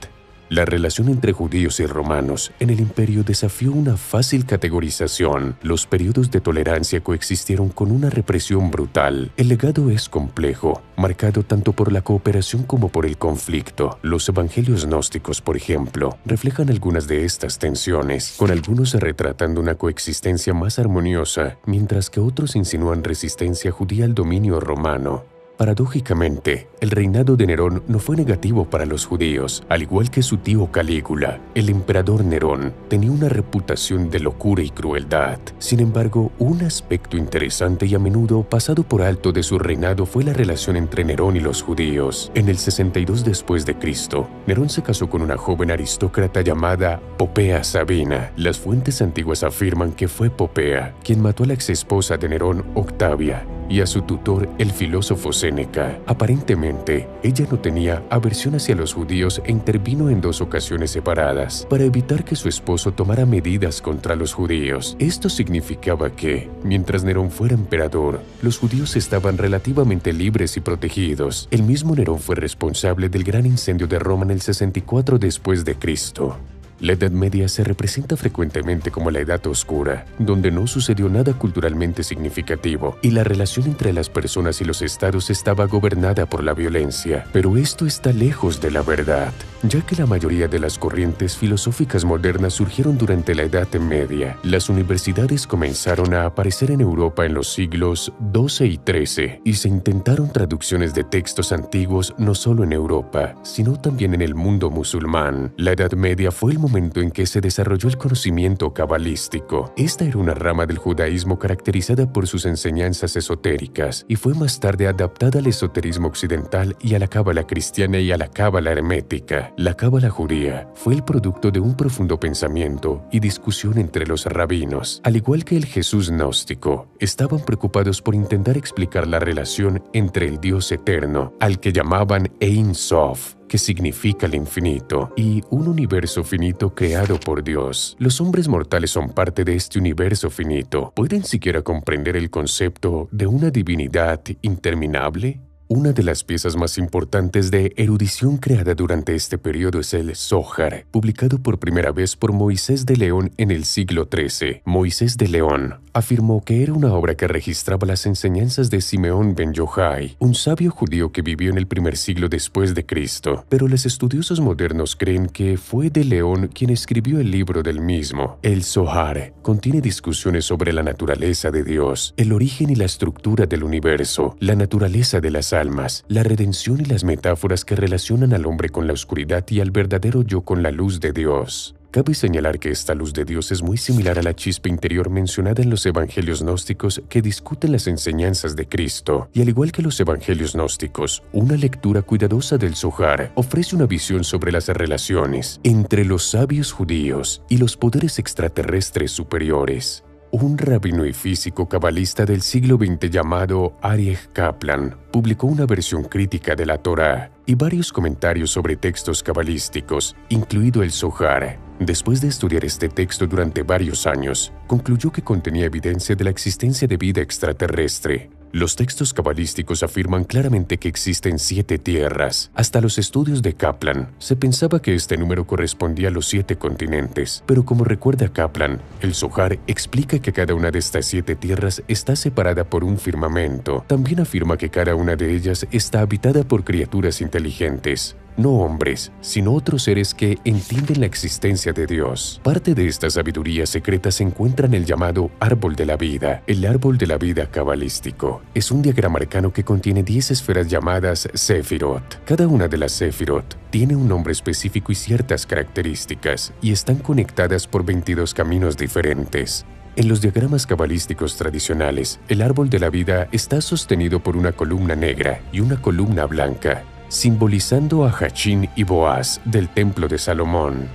La relación entre judíos y romanos en el imperio desafió una fácil categorización. Los periodos de tolerancia coexistieron con una represión brutal. El legado es complejo, marcado tanto por la cooperación como por el conflicto. Los evangelios gnósticos, por ejemplo, reflejan algunas de estas tensiones, con algunos retratando una coexistencia más armoniosa, mientras que otros insinúan resistencia judía al dominio romano. Paradójicamente, el reinado de Nerón no fue negativo para los judíos. Al igual que su tío Calígula, el emperador Nerón tenía una reputación de locura y crueldad. Sin embargo, un aspecto interesante y a menudo pasado por alto de su reinado fue la relación entre Nerón y los judíos. En el 62 después de Cristo, Nerón se casó con una joven aristócrata llamada Popea Sabina. Las fuentes antiguas afirman que fue Popea quien mató a la exesposa de Nerón, Octavia, y a su tutor, el filósofo Séneca. Aparentemente, ella no tenía aversión hacia los judíos e intervino en 2 ocasiones separadas para evitar que su esposo tomara medidas contra los judíos. Esto significaba que, mientras Nerón fuera emperador, los judíos estaban relativamente libres y protegidos. El mismo Nerón fue responsable del gran incendio de Roma en el 64 después de Cristo. La Edad Media se representa frecuentemente como la Edad Oscura, donde no sucedió nada culturalmente significativo y la relación entre las personas y los estados estaba gobernada por la violencia. Pero esto está lejos de la verdad, ya que la mayoría de las corrientes filosóficas modernas surgieron durante la Edad Media. Las universidades comenzaron a aparecer en Europa en los siglos XII y XIII y se intentaron traducciones de textos antiguos no solo en Europa, sino también en el mundo musulmán. La Edad Media fue el momento en que se desarrolló el conocimiento cabalístico. Esta era una rama del judaísmo caracterizada por sus enseñanzas esotéricas y fue más tarde adaptada al esoterismo occidental y a la cábala cristiana y a la cábala hermética. La cábala judía fue el producto de un profundo pensamiento y discusión entre los rabinos. Al igual que el Jesús gnóstico, estaban preocupados por intentar explicar la relación entre el Dios eterno, al que llamaban Ein Sof, que significa el infinito, y un universo finito creado por Dios. Los hombres mortales son parte de este universo finito. ¿Pueden siquiera comprender el concepto de una divinidad interminable? Una de las piezas más importantes de erudición creada durante este periodo es el Zohar, publicado por primera vez por Moisés de León en el siglo XIII. Moisés de León afirmó que era una obra que registraba las enseñanzas de Simeón ben Yochai, un sabio judío que vivió en el primer siglo después de Cristo. Pero los estudiosos modernos creen que fue de León quien escribió el libro del mismo. El Zohar contiene discusiones sobre la naturaleza de Dios, el origen y la estructura del universo, la naturaleza de las almas, la redención y las metáforas que relacionan al hombre con la oscuridad y al verdadero yo con la luz de Dios. Cabe señalar que esta luz de Dios es muy similar a la chispa interior mencionada en los evangelios gnósticos que discuten las enseñanzas de Cristo. Y al igual que los evangelios gnósticos, una lectura cuidadosa del Zohar ofrece una visión sobre las relaciones entre los sabios judíos y los poderes extraterrestres superiores. Un rabino y físico cabalista del siglo XX llamado Aryeh Kaplan publicó una versión crítica de la Torá y varios comentarios sobre textos cabalísticos, incluido el Zohar. Después de estudiar este texto durante varios años, concluyó que contenía evidencia de la existencia de vida extraterrestre. Los textos cabalísticos afirman claramente que existen 7 tierras. Hasta los estudios de Kaplan, se pensaba que este número correspondía a los 7 continentes. Pero como recuerda Kaplan, el Zohar explica que cada una de estas 7 tierras está separada por un firmamento. También afirma que cada una de ellas está habitada por criaturas inteligentes. no hombres, sino otros seres que entienden la existencia de Dios. Parte de esta sabiduría secreta se encuentra en el llamado Árbol de la Vida. El Árbol de la Vida cabalístico es un diagrama arcano que contiene 10 esferas llamadas Sefirot. Cada una de las Sefirot tiene un nombre específico y ciertas características, y están conectadas por 22 caminos diferentes. En los diagramas cabalísticos tradicionales, el árbol de la vida está sostenido por una columna negra y una columna blanca, simbolizando a Jachín y Boaz del Templo de Salomón.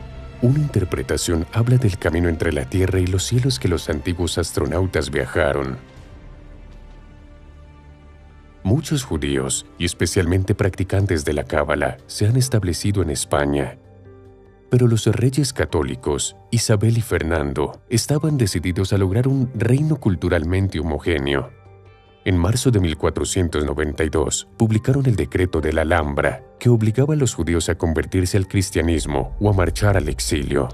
Una interpretación habla del camino entre la tierra y los cielos que los antiguos astronautas viajaron. Muchos judíos, y especialmente practicantes de la Cábala, se han establecido en España. Pero los reyes católicos, Isabel y Fernando, estaban decididos a lograr un reino culturalmente homogéneo. En marzo de 1492, publicaron el Decreto de la Alhambra, que obligaba a los judíos a convertirse al cristianismo o a marchar al exilio.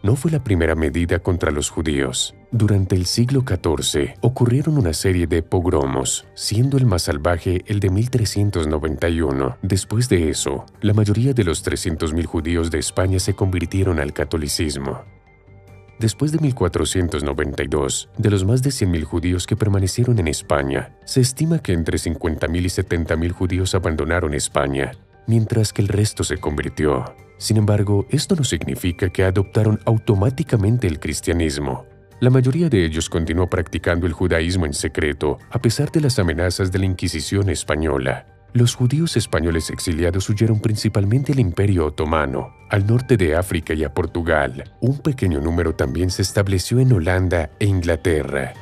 No fue la primera medida contra los judíos. Durante el siglo XIV ocurrieron una serie de pogromos, siendo el más salvaje el de 1391. Después de eso, la mayoría de los 300.000 judíos de España se convirtieron al catolicismo. Después de 1492, de los más de 100.000 judíos que permanecieron en España, se estima que entre 50.000 y 70.000 judíos abandonaron España, mientras que el resto se convirtió. Sin embargo, esto no significa que adoptaron automáticamente el cristianismo. La mayoría de ellos continuó practicando el judaísmo en secreto, a pesar de las amenazas de la Inquisición española. Los judíos españoles exiliados huyeron principalmente al Imperio Otomano, al norte de África y a Portugal. Un pequeño número también se estableció en Holanda e Inglaterra.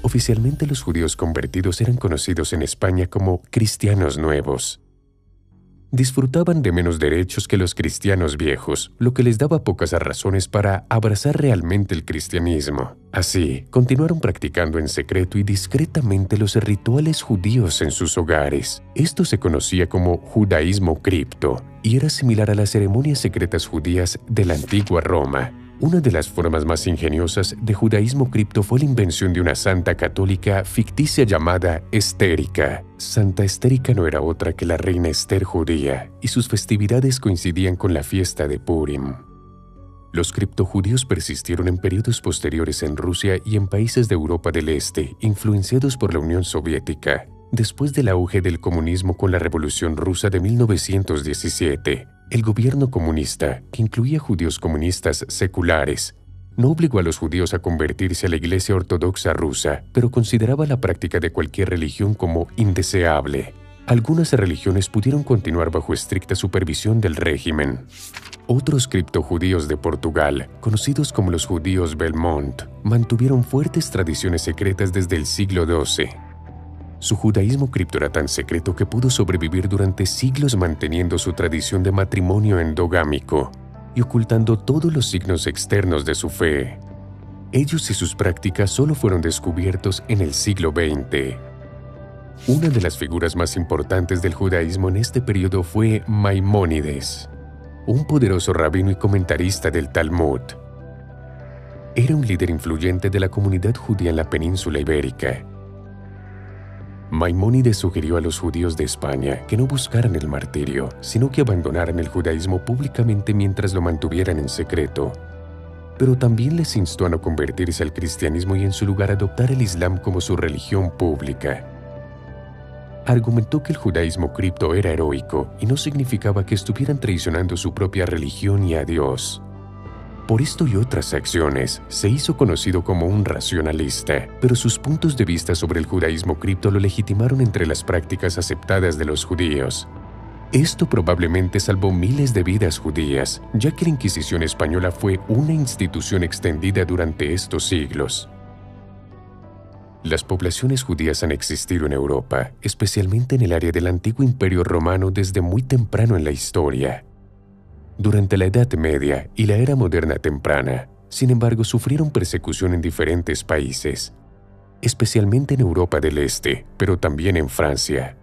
Oficialmente, los judíos convertidos eran conocidos en España como cristianos nuevos. Disfrutaban de menos derechos que los cristianos viejos, lo que les daba pocas razones para abrazar realmente el cristianismo. Así, continuaron practicando en secreto y discretamente los rituales judíos en sus hogares. Esto se conocía como judaísmo cripto y era similar a las ceremonias secretas judías de la antigua Roma. Una de las formas más ingeniosas de judaísmo cripto fue la invención de una santa católica ficticia llamada Estérica. Santa Estérica no era otra que la reina Esther judía, y sus festividades coincidían con la fiesta de Purim. Los criptojudíos persistieron en periodos posteriores en Rusia y en países de Europa del Este, influenciados por la Unión Soviética. Después del auge del comunismo con la Revolución Rusa de 1917, el gobierno comunista, que incluía judíos comunistas seculares, no obligó a los judíos a convertirse a la Iglesia Ortodoxa rusa, pero consideraba la práctica de cualquier religión como indeseable. Algunas religiones pudieron continuar bajo estricta supervisión del régimen. Otros criptojudíos de Portugal, conocidos como los judíos Belmont, mantuvieron fuertes tradiciones secretas desde el siglo XII. Su judaísmo cripto era tan secreto que pudo sobrevivir durante siglos manteniendo su tradición de matrimonio endogámico y ocultando todos los signos externos de su fe. Ellos y sus prácticas solo fueron descubiertos en el siglo XX. Una de las figuras más importantes del judaísmo en este periodo fue Maimónides, un poderoso rabino y comentarista del Talmud. Era un líder influyente de la comunidad judía en la península ibérica. Maimónides sugirió a los judíos de España que no buscaran el martirio, sino que abandonaran el judaísmo públicamente mientras lo mantuvieran en secreto. Pero también les instó a no convertirse al cristianismo y en su lugar adoptar el Islam como su religión pública. Argumentó que el judaísmo cripto era heroico y no significaba que estuvieran traicionando su propia religión y a Dios. Por esto y otras acciones, se hizo conocido como un racionalista, pero sus puntos de vista sobre el judaísmo cripto lo legitimaron entre las prácticas aceptadas de los judíos. Esto probablemente salvó miles de vidas judías, ya que la Inquisición española fue una institución extendida durante estos siglos. Las poblaciones judías han existido en Europa, especialmente en el área del antiguo Imperio Romano desde muy temprano en la historia. Durante la Edad Media y la Era Moderna temprana, sin embargo, sufrieron persecución en diferentes países, especialmente en Europa del Este, pero también en Francia.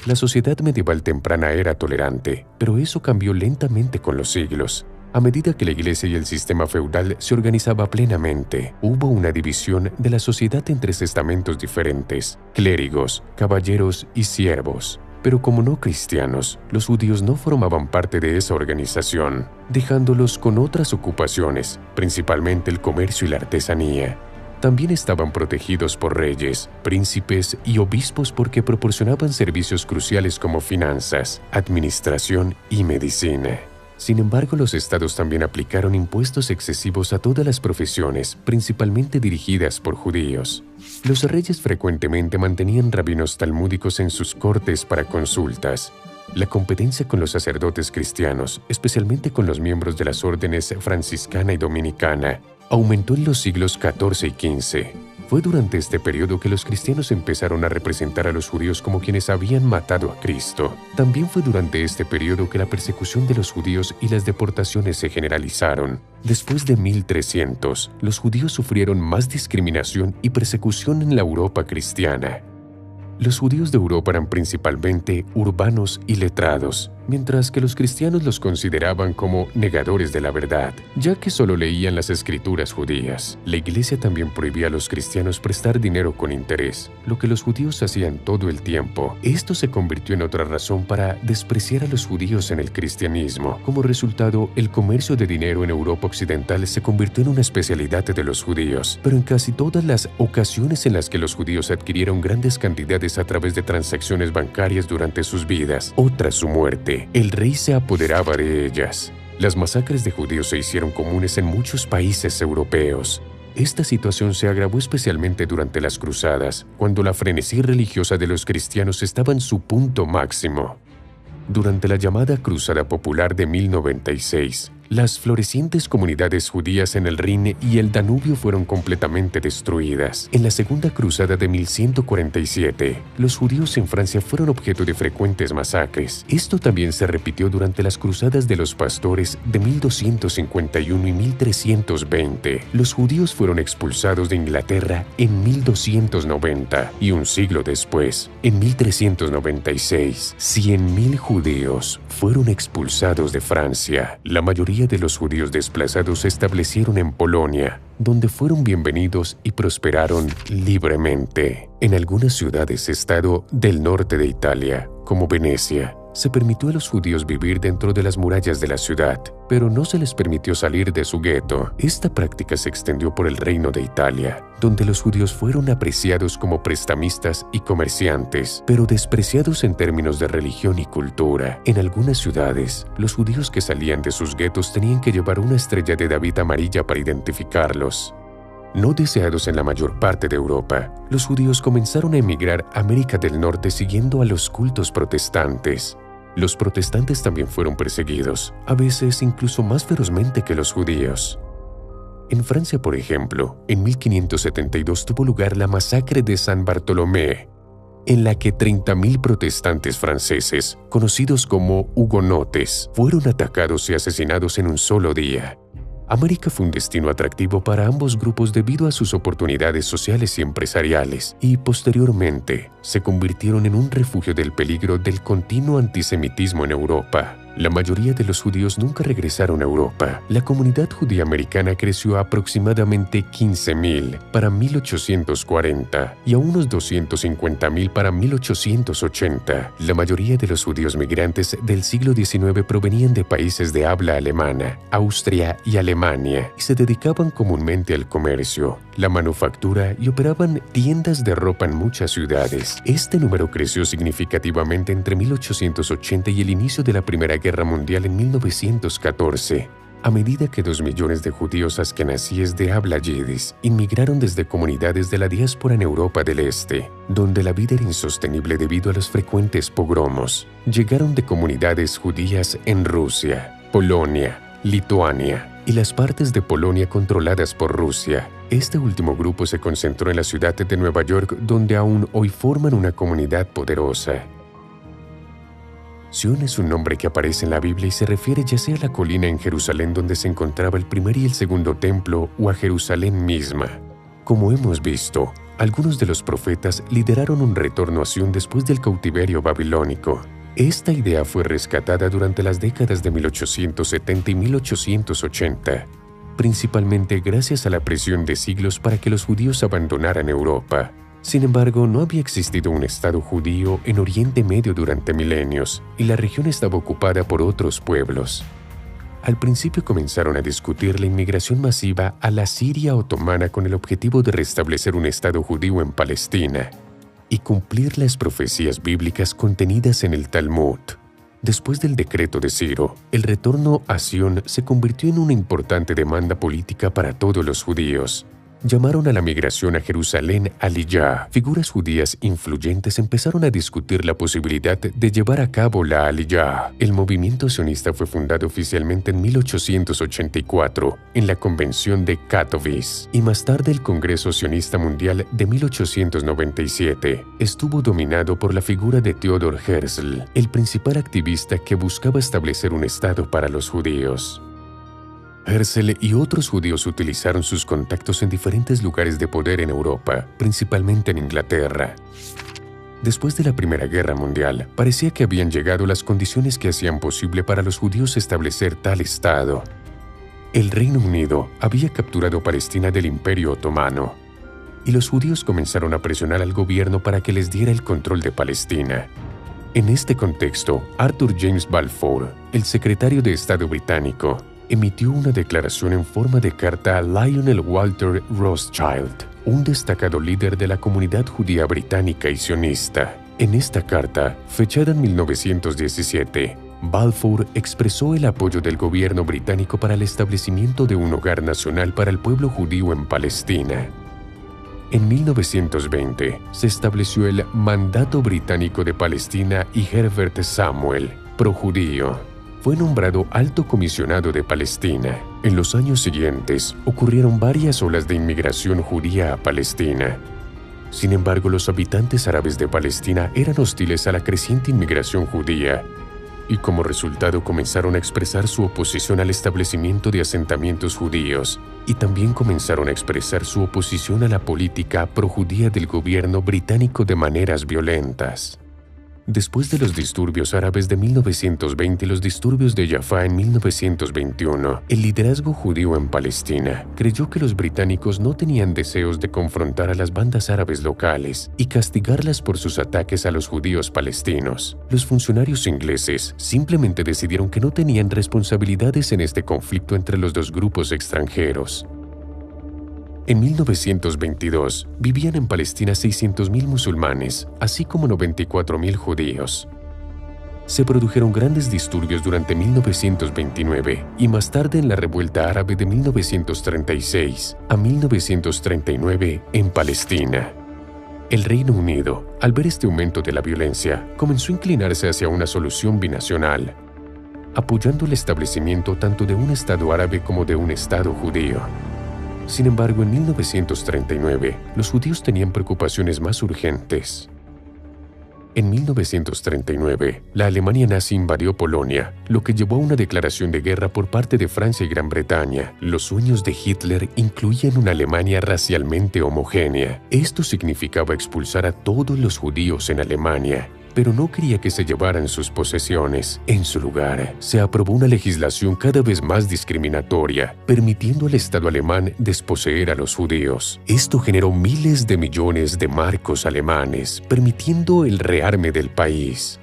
La sociedad medieval temprana era tolerante, pero eso cambió lentamente con los siglos. A medida que la Iglesia y el sistema feudal se organizaba plenamente, hubo una división de la sociedad en tres estamentos diferentes: clérigos, caballeros y siervos. Pero como no cristianos, los judíos no formaban parte de esa organización, dejándolos con otras ocupaciones, principalmente el comercio y la artesanía. También estaban protegidos por reyes, príncipes y obispos porque proporcionaban servicios cruciales como finanzas, administración y medicina. Sin embargo, los estados también aplicaron impuestos excesivos a todas las profesiones, principalmente dirigidas por judíos. Los reyes frecuentemente mantenían rabinos talmúdicos en sus cortes para consultas. La competencia con los sacerdotes cristianos, especialmente con los miembros de las órdenes franciscana y dominicana, aumentó en los siglos XIV y XV. Fue durante este periodo que los cristianos empezaron a representar a los judíos como quienes habían matado a Cristo. También fue durante este periodo que la persecución de los judíos y las deportaciones se generalizaron. Después de 1300, los judíos sufrieron más discriminación y persecución en la Europa cristiana. Los judíos de Europa eran principalmente urbanos y letrados, mientras que los cristianos los consideraban como negadores de la verdad, ya que solo leían las escrituras judías. La Iglesia también prohibía a los cristianos prestar dinero con interés, lo que los judíos hacían todo el tiempo. Esto se convirtió en otra razón para despreciar a los judíos en el cristianismo. Como resultado, el comercio de dinero en Europa occidental se convirtió en una especialidad de los judíos, pero en casi todas las ocasiones en las que los judíos adquirieron grandes cantidades a través de transacciones bancarias durante sus vidas o tras su muerte, el rey se apoderaba de ellas. Las masacres de judíos se hicieron comunes en muchos países europeos. Esta situación se agravó especialmente durante las cruzadas, cuando la frenesí religiosa de los cristianos estaba en su punto máximo. Durante la llamada Cruzada Popular de 1096, las florecientes comunidades judías en el Rin y el Danubio fueron completamente destruidas. En la Segunda Cruzada de 1147, los judíos en Francia fueron objeto de frecuentes masacres. Esto también se repitió durante las Cruzadas de los Pastores de 1251 y 1320. Los judíos fueron expulsados de Inglaterra en 1290 y un siglo después, en 1396, 100.000 judíos fueron expulsados de Francia. La mayoría de los judíos desplazados se establecieron en Polonia, donde fueron bienvenidos y prosperaron libremente. En algunas ciudades-estado del norte de Italia, como Venecia, se permitió a los judíos vivir dentro de las murallas de la ciudad, pero no se les permitió salir de su gueto. Esta práctica se extendió por el Reino de Italia, donde los judíos fueron apreciados como prestamistas y comerciantes, pero despreciados en términos de religión y cultura. En algunas ciudades, los judíos que salían de sus guetos tenían que llevar una estrella de David amarilla para identificarlos. No deseados en la mayor parte de Europa, los judíos comenzaron a emigrar a América del Norte siguiendo a los cultos protestantes. Los protestantes también fueron perseguidos, a veces incluso más ferozmente que los judíos. En Francia, por ejemplo, en 1572 tuvo lugar la masacre de San Bartolomé, en la que 30.000 protestantes franceses, conocidos como hugonotes, fueron atacados y asesinados en un solo día. América fue un destino atractivo para ambos grupos debido a sus oportunidades sociales y empresariales, y posteriormente se convirtieron en un refugio del peligro del continuo antisemitismo en Europa. La mayoría de los judíos nunca regresaron a Europa. La comunidad judía americana creció a aproximadamente 15.000 para 1840 y a unos 250.000 para 1880. La mayoría de los judíos migrantes del siglo XIX provenían de países de habla alemana, Austria y Alemania, y se dedicaban comúnmente al comercio, la manufactura y operaban tiendas de ropa en muchas ciudades. Este número creció significativamente entre 1880 y el inicio de la Primera Guerra Mundial en 1914, a medida que 2 millones de judíos askenazíes de habla yidis inmigraron desde comunidades de la diáspora en Europa del Este, donde la vida era insostenible debido a los frecuentes pogromos. Llegaron de comunidades judías en Rusia, Polonia, Lituania y las partes de Polonia controladas por Rusia. Este último grupo se concentró en la ciudad de Nueva York, donde aún hoy forman una comunidad poderosa. Sion es un nombre que aparece en la Biblia y se refiere ya sea a la colina en Jerusalén donde se encontraba el primer y el segundo templo o a Jerusalén misma. Como hemos visto, algunos de los profetas lideraron un retorno a Sion después del cautiverio babilónico. Esta idea fue rescatada durante las décadas de 1870 y 1880, principalmente gracias a la presión de siglos para que los judíos abandonaran Europa. Sin embargo, no había existido un Estado judío en Oriente Medio durante milenios, y la región estaba ocupada por otros pueblos. Al principio comenzaron a discutir la inmigración masiva a la Siria otomana con el objetivo de restablecer un Estado judío en Palestina y cumplir las profecías bíblicas contenidas en el Talmud. Después del decreto de Ciro, el retorno a Sion se convirtió en una importante demanda política para todos los judíos. Llamaron a la migración a Jerusalén Aliyá. Figuras judías influyentes empezaron a discutir la posibilidad de llevar a cabo la Aliyá. El movimiento sionista fue fundado oficialmente en 1884 en la Convención de Katowice y más tarde el Congreso Sionista Mundial de 1897 estuvo dominado por la figura de Theodor Herzl, el principal activista que buscaba establecer un Estado para los judíos. Herzl y otros judíos utilizaron sus contactos en diferentes lugares de poder en Europa, principalmente en Inglaterra. Después de la Primera Guerra Mundial, parecía que habían llegado las condiciones que hacían posible para los judíos establecer tal Estado. El Reino Unido había capturado Palestina del Imperio Otomano, y los judíos comenzaron a presionar al gobierno para que les diera el control de Palestina. En este contexto, Arthur James Balfour, el secretario de Estado británico, emitió una declaración en forma de carta a Lionel Walter Rothschild, un destacado líder de la comunidad judía británica y sionista. En esta carta, fechada en 1917, Balfour expresó el apoyo del gobierno británico para el establecimiento de un hogar nacional para el pueblo judío en Palestina. En 1920, se estableció el Mandato Británico de Palestina y Herbert Samuel, projudío, fue nombrado Alto Comisionado de Palestina. En los años siguientes, ocurrieron varias olas de inmigración judía a Palestina. Sin embargo, los habitantes árabes de Palestina eran hostiles a la creciente inmigración judía y como resultado comenzaron a expresar su oposición al establecimiento de asentamientos judíos y también comenzaron a expresar su oposición a la política projudía del gobierno británico de maneras violentas. Después de los disturbios árabes de 1920 y los disturbios de Jaffa en 1921, el liderazgo judío en Palestina creyó que los británicos no tenían deseos de confrontar a las bandas árabes locales y castigarlas por sus ataques a los judíos palestinos. Los funcionarios ingleses simplemente decidieron que no tenían responsabilidades en este conflicto entre los dos grupos extranjeros. En 1922, vivían en Palestina 600.000 musulmanes, así como 94.000 judíos. Se produjeron grandes disturbios durante 1929 y más tarde en la revuelta árabe de 1936 a 1939 en Palestina. El Reino Unido, al ver este aumento de la violencia, comenzó a inclinarse hacia una solución binacional, apoyando el establecimiento tanto de un Estado árabe como de un Estado judío. Sin embargo, en 1939, los judíos tenían preocupaciones más urgentes. En 1939, la Alemania nazi invadió Polonia, lo que llevó a una declaración de guerra por parte de Francia y Gran Bretaña. Los sueños de Hitler incluían una Alemania racialmente homogénea. Esto significaba expulsar a todos los judíos en Alemania, pero no quería que se llevaran sus posesiones. En su lugar, se aprobó una legislación cada vez más discriminatoria, permitiendo al Estado alemán desposeer a los judíos. Esto generó miles de millones de marcos alemanes, permitiendo el rearme del país.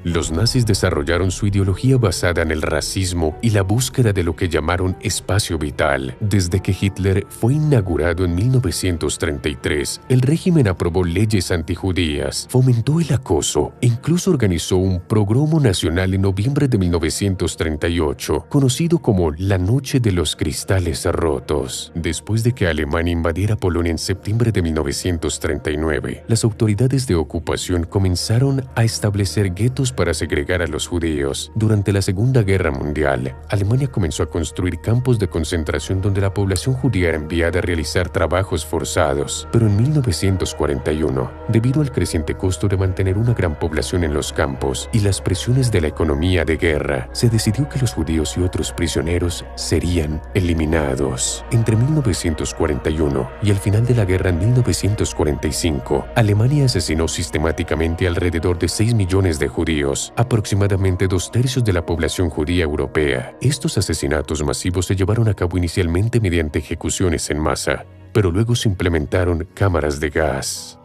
Los nazis desarrollaron su ideología basada en el racismo y la búsqueda de lo que llamaron espacio vital. Desde que Hitler fue inaugurado en 1933, el régimen aprobó leyes antijudías, fomentó el acoso e incluso organizó un pogromo nacional en noviembre de 1938, conocido como la Noche de los Cristales Rotos. Después de que Alemania invadiera Polonia en septiembre de 1939, las autoridades de ocupación comenzaron a establecer guetos para segregar a los judíos. Durante la Segunda Guerra Mundial, Alemania comenzó a construir campos de concentración donde la población judía era enviada a realizar trabajos forzados. Pero en 1941, debido al creciente costo de mantener una gran población en los campos y las presiones de la economía de guerra, se decidió que los judíos y otros prisioneros serían eliminados. Entre 1941 y el final de la guerra en 1945, Alemania asesinó sistemáticamente alrededor de 6 millones de judíos, aproximadamente 2/3 de la población judía europea. Estos asesinatos masivos se llevaron a cabo inicialmente mediante ejecuciones en masa, pero luego se implementaron cámaras de gas.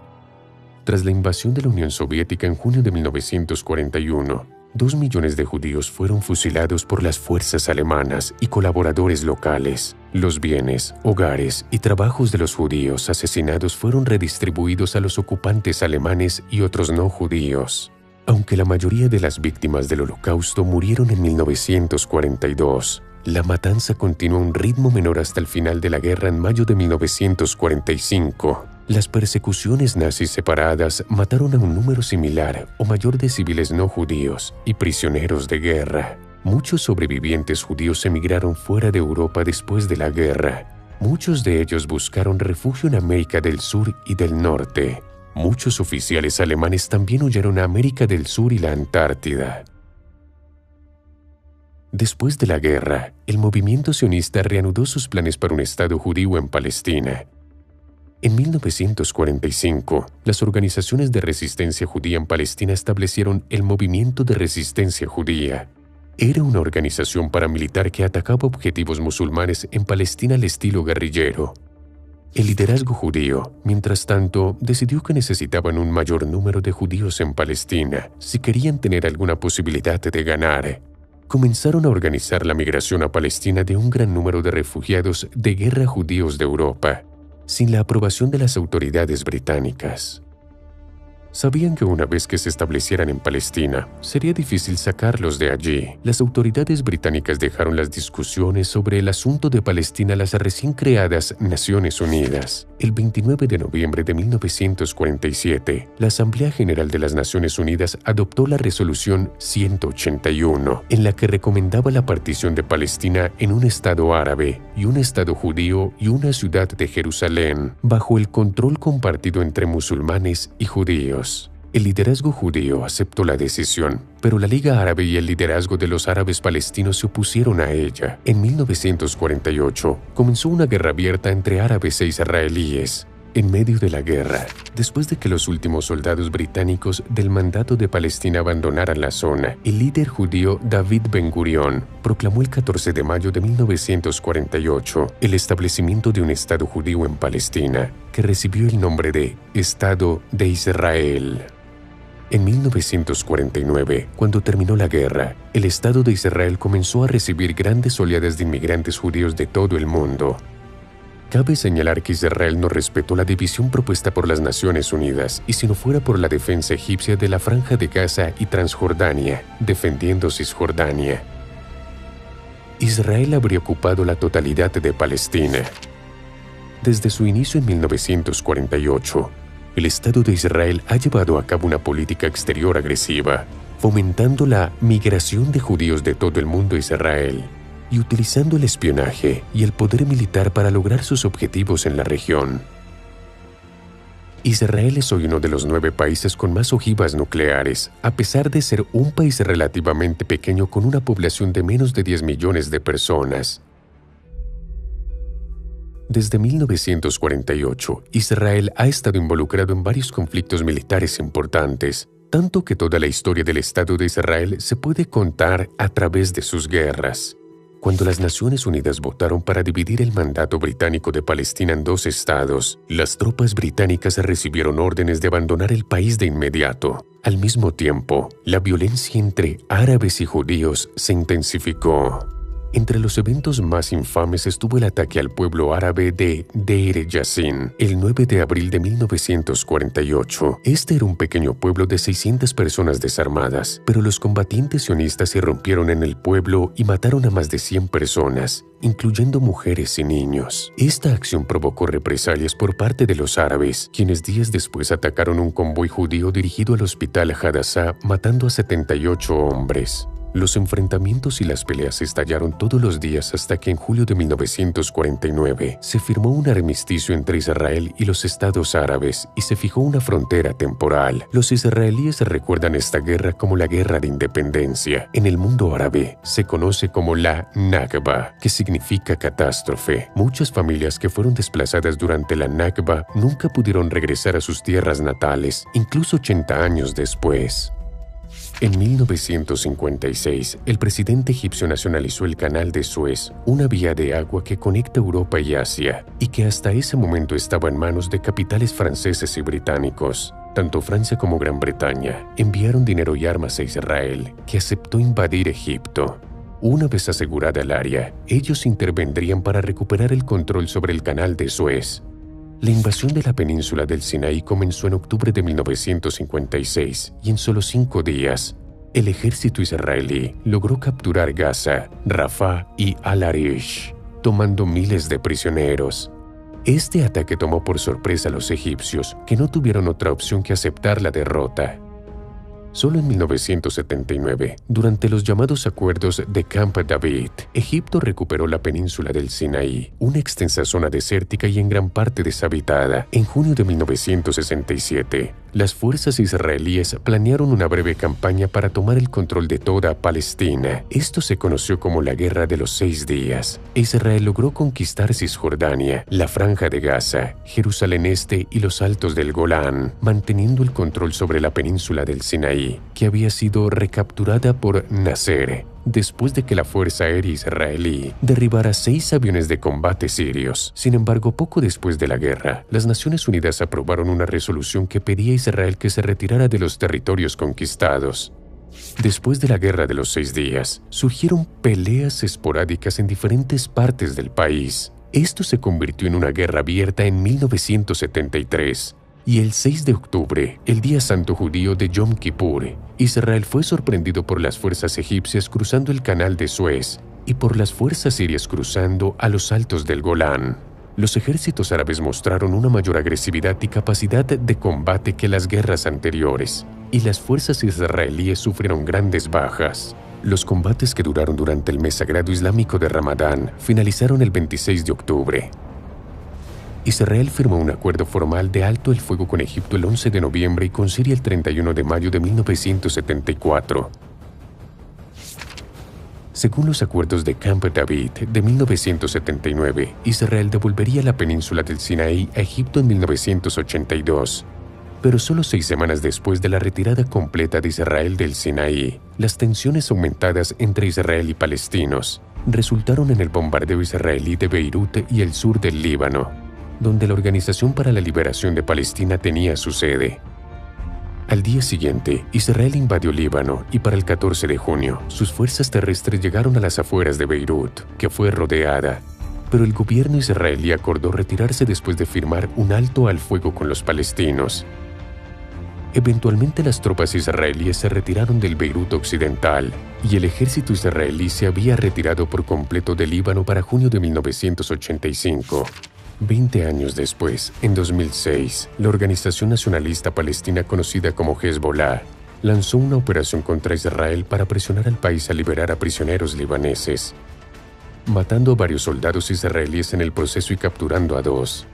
Tras la invasión de la Unión Soviética en junio de 1941, 2 millones de judíos fueron fusilados por las fuerzas alemanas y colaboradores locales. Los bienes, hogares y trabajos de los judíos asesinados fueron redistribuidos a los ocupantes alemanes y otros no judíos. Aunque la mayoría de las víctimas del Holocausto murieron en 1942, la matanza continuó a un ritmo menor hasta el final de la guerra en mayo de 1945. Las persecuciones nazis separadas mataron a un número similar o mayor de civiles no judíos y prisioneros de guerra. Muchos sobrevivientes judíos emigraron fuera de Europa después de la guerra. Muchos de ellos buscaron refugio en América del Sur y del Norte. Muchos oficiales alemanes también huyeron a América del Sur y la Antártida. Después de la guerra, el movimiento sionista reanudó sus planes para un Estado judío en Palestina. En 1945, las organizaciones de resistencia judía en Palestina establecieron el Movimiento de Resistencia Judía. Era una organización paramilitar que atacaba objetivos musulmanes en Palestina al estilo guerrillero. El liderazgo judío, mientras tanto, decidió que necesitaban un mayor número de judíos en Palestina si querían tener alguna posibilidad de ganar. Comenzaron a organizar la migración a Palestina de un gran número de refugiados de guerra judíos de Europa, sin la aprobación de las autoridades británicas. Sabían que una vez que se establecieran en Palestina, sería difícil sacarlos de allí. Las autoridades británicas dejaron las discusiones sobre el asunto de Palestina a las recién creadas Naciones Unidas. El 29 de noviembre de 1947, la Asamblea General de las Naciones Unidas adoptó la Resolución 181, en la que recomendaba la partición de Palestina en un Estado árabe y un Estado judío y una ciudad de Jerusalén, bajo el control compartido entre musulmanes y judíos. El liderazgo judío aceptó la decisión, pero la Liga Árabe y el liderazgo de los árabes palestinos se opusieron a ella. En 1948, comenzó una guerra abierta entre árabes e israelíes. En medio de la guerra, después de que los últimos soldados británicos del Mandato de Palestina abandonaran la zona, el líder judío David Ben-Gurión proclamó el 14 de mayo de 1948 el establecimiento de un Estado judío en Palestina, que recibió el nombre de Estado de Israel. En 1949, cuando terminó la guerra, el Estado de Israel comenzó a recibir grandes oleadas de inmigrantes judíos de todo el mundo. Cabe señalar que Israel no respetó la división propuesta por las Naciones Unidas y si no fuera por la defensa egipcia de la Franja de Gaza y Transjordania, defendiendo Cisjordania, Israel habría ocupado la totalidad de Palestina. Desde su inicio en 1948, el Estado de Israel ha llevado a cabo una política exterior agresiva, fomentando la migración de judíos de todo el mundo a Israel y utilizando el espionaje y el poder militar para lograr sus objetivos en la región. Israel es hoy uno de los 9 países con más ojivas nucleares, a pesar de ser un país relativamente pequeño con una población de menos de 10 millones de personas. Desde 1948, Israel ha estado involucrado en varios conflictos militares importantes, tanto que toda la historia del Estado de Israel se puede contar a través de sus guerras. Cuando las Naciones Unidas votaron para dividir el mandato británico de Palestina en 2 estados, las tropas británicas recibieron órdenes de abandonar el país de inmediato. Al mismo tiempo, la violencia entre árabes y judíos se intensificó. Entre los eventos más infames estuvo el ataque al pueblo árabe de Deir Yassin, el 9 de abril de 1948. Este era un pequeño pueblo de 600 personas desarmadas, pero los combatientes sionistas irrumpieron en el pueblo y mataron a más de 100 personas, incluyendo mujeres y niños. Esta acción provocó represalias por parte de los árabes, quienes días después atacaron un convoy judío dirigido al hospital Hadassah, matando a 78 hombres. Los enfrentamientos y las peleas estallaron todos los días hasta que en julio de 1949 se firmó un armisticio entre Israel y los estados árabes y se fijó una frontera temporal. Los israelíes recuerdan esta guerra como la Guerra de Independencia. En el mundo árabe se conoce como la Nakba, que significa catástrofe. Muchas familias que fueron desplazadas durante la Nakba nunca pudieron regresar a sus tierras natales, incluso 80 años después. En 1956, el presidente egipcio nacionalizó el Canal de Suez, una vía de agua que conecta Europa y Asia, y que hasta ese momento estaba en manos de capitales franceses y británicos. Tanto Francia como Gran Bretaña enviaron dinero y armas a Israel, que aceptó invadir Egipto. Una vez asegurada el área, ellos intervendrían para recuperar el control sobre el canal de Suez. La invasión de la península del Sinaí comenzó en octubre de 1956 y en solo 5 días, el ejército israelí logró capturar Gaza, Rafah y Al-Arish, tomando miles de prisioneros. Este ataque tomó por sorpresa a los egipcios, que no tuvieron otra opción que aceptar la derrota. Solo en 1979, durante los llamados acuerdos de Camp David, Egipto recuperó la península del Sinaí, una extensa zona desértica y en gran parte deshabitada. En junio de 1967, las fuerzas israelíes planearon una breve campaña para tomar el control de toda Palestina. Esto se conoció como la Guerra de los 6 días. Israel logró conquistar Cisjordania, la Franja de Gaza, Jerusalén Este y los Altos del Golán, manteniendo el control sobre la península del Sinaí, que había sido recapturada por Nasser, después de que la Fuerza Aérea Israelí derribara 6 aviones de combate sirios. Sin embargo, poco después de la guerra, las Naciones Unidas aprobaron una resolución que pedía a Israel que se retirara de los territorios conquistados. Después de la Guerra de los 6 días, surgieron peleas esporádicas en diferentes partes del país. Esto se convirtió en una guerra abierta en 1973. Y el 6 de octubre, el día santo judío de Yom Kippur, Israel fue sorprendido por las fuerzas egipcias cruzando el canal de Suez y por las fuerzas sirias cruzando a los Altos del Golán. Los ejércitos árabes mostraron una mayor agresividad y capacidad de combate que las guerras anteriores, y las fuerzas israelíes sufrieron grandes bajas. Los combates, que duraron durante el mes sagrado islámico de Ramadán, finalizaron el 26 de octubre. Israel firmó un acuerdo formal de alto el fuego con Egipto el 11 de noviembre y con Siria el 31 de mayo de 1974. Según los acuerdos de Camp David de 1979, Israel devolvería la península del Sinaí a Egipto en 1982. Pero solo 6 semanas después de la retirada completa de Israel del Sinaí, las tensiones aumentadas entre Israel y palestinos resultaron en el bombardeo israelí de Beirut y el sur del Líbano, donde la Organización para la Liberación de Palestina tenía su sede. Al día siguiente, Israel invadió Líbano y para el 14 de junio, sus fuerzas terrestres llegaron a las afueras de Beirut, que fue rodeada. Pero el gobierno israelí acordó retirarse después de firmar un alto al fuego con los palestinos. Eventualmente las tropas israelíes se retiraron del Beirut occidental y el ejército israelí se había retirado por completo del Líbano para junio de 1985. 20 años después, en 2006, la organización nacionalista palestina conocida como Hezbollah lanzó una operación contra Israel para presionar al país a liberar a prisioneros libaneses, matando a varios soldados israelíes en el proceso y capturando a 2.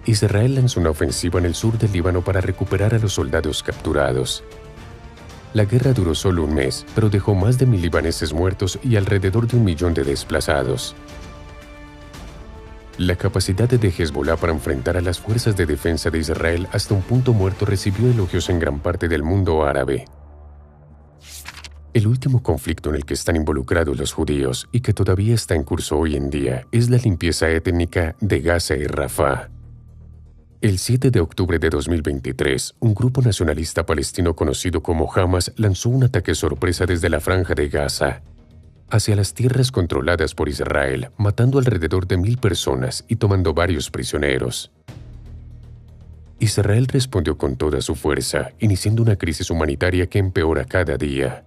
Israel lanzó una ofensiva en el sur del Líbano para recuperar a los soldados capturados. La guerra duró solo un mes, pero dejó más de 1.000 libaneses muertos y alrededor de 1 millón de desplazados. La capacidad de Hezbollah para enfrentar a las fuerzas de defensa de Israel hasta un punto muerto recibió elogios en gran parte del mundo árabe. El último conflicto en el que están involucrados los judíos y que todavía está en curso hoy en día es la limpieza étnica de Gaza y Rafah. El 7 de octubre de 2023, un grupo nacionalista palestino conocido como Hamas lanzó un ataque sorpresa desde la Franja de Gaza hacia las tierras controladas por Israel, matando alrededor de 1.000 personas y tomando varios prisioneros. Israel respondió con toda su fuerza, iniciando una crisis humanitaria que empeora cada día.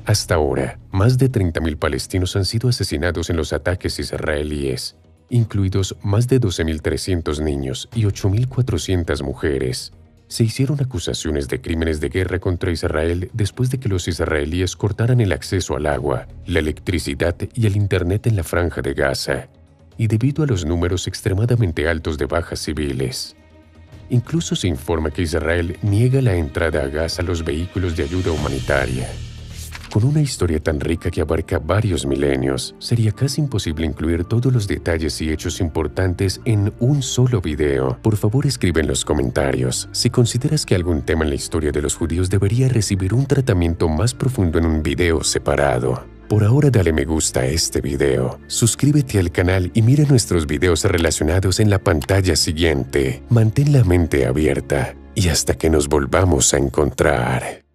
Hasta ahora, más de 30.000 palestinos han sido asesinados en los ataques israelíes, incluidos más de 12.300 niños y 8.400 mujeres. Se hicieron acusaciones de crímenes de guerra contra Israel después de que los israelíes cortaran el acceso al agua, la electricidad y el Internet en la Franja de Gaza, y debido a los números extremadamente altos de bajas civiles. Incluso se informa que Israel niega la entrada a Gaza a los vehículos de ayuda humanitaria. Con una historia tan rica que abarca varios milenios, sería casi imposible incluir todos los detalles y hechos importantes en un solo video. Por favor, escribe en los comentarios si consideras que algún tema en la historia de los judíos debería recibir un tratamiento más profundo en un video separado. Por ahora dale me gusta a este video, suscríbete al canal y mira nuestros videos relacionados en la pantalla siguiente. Mantén la mente abierta y hasta que nos volvamos a encontrar.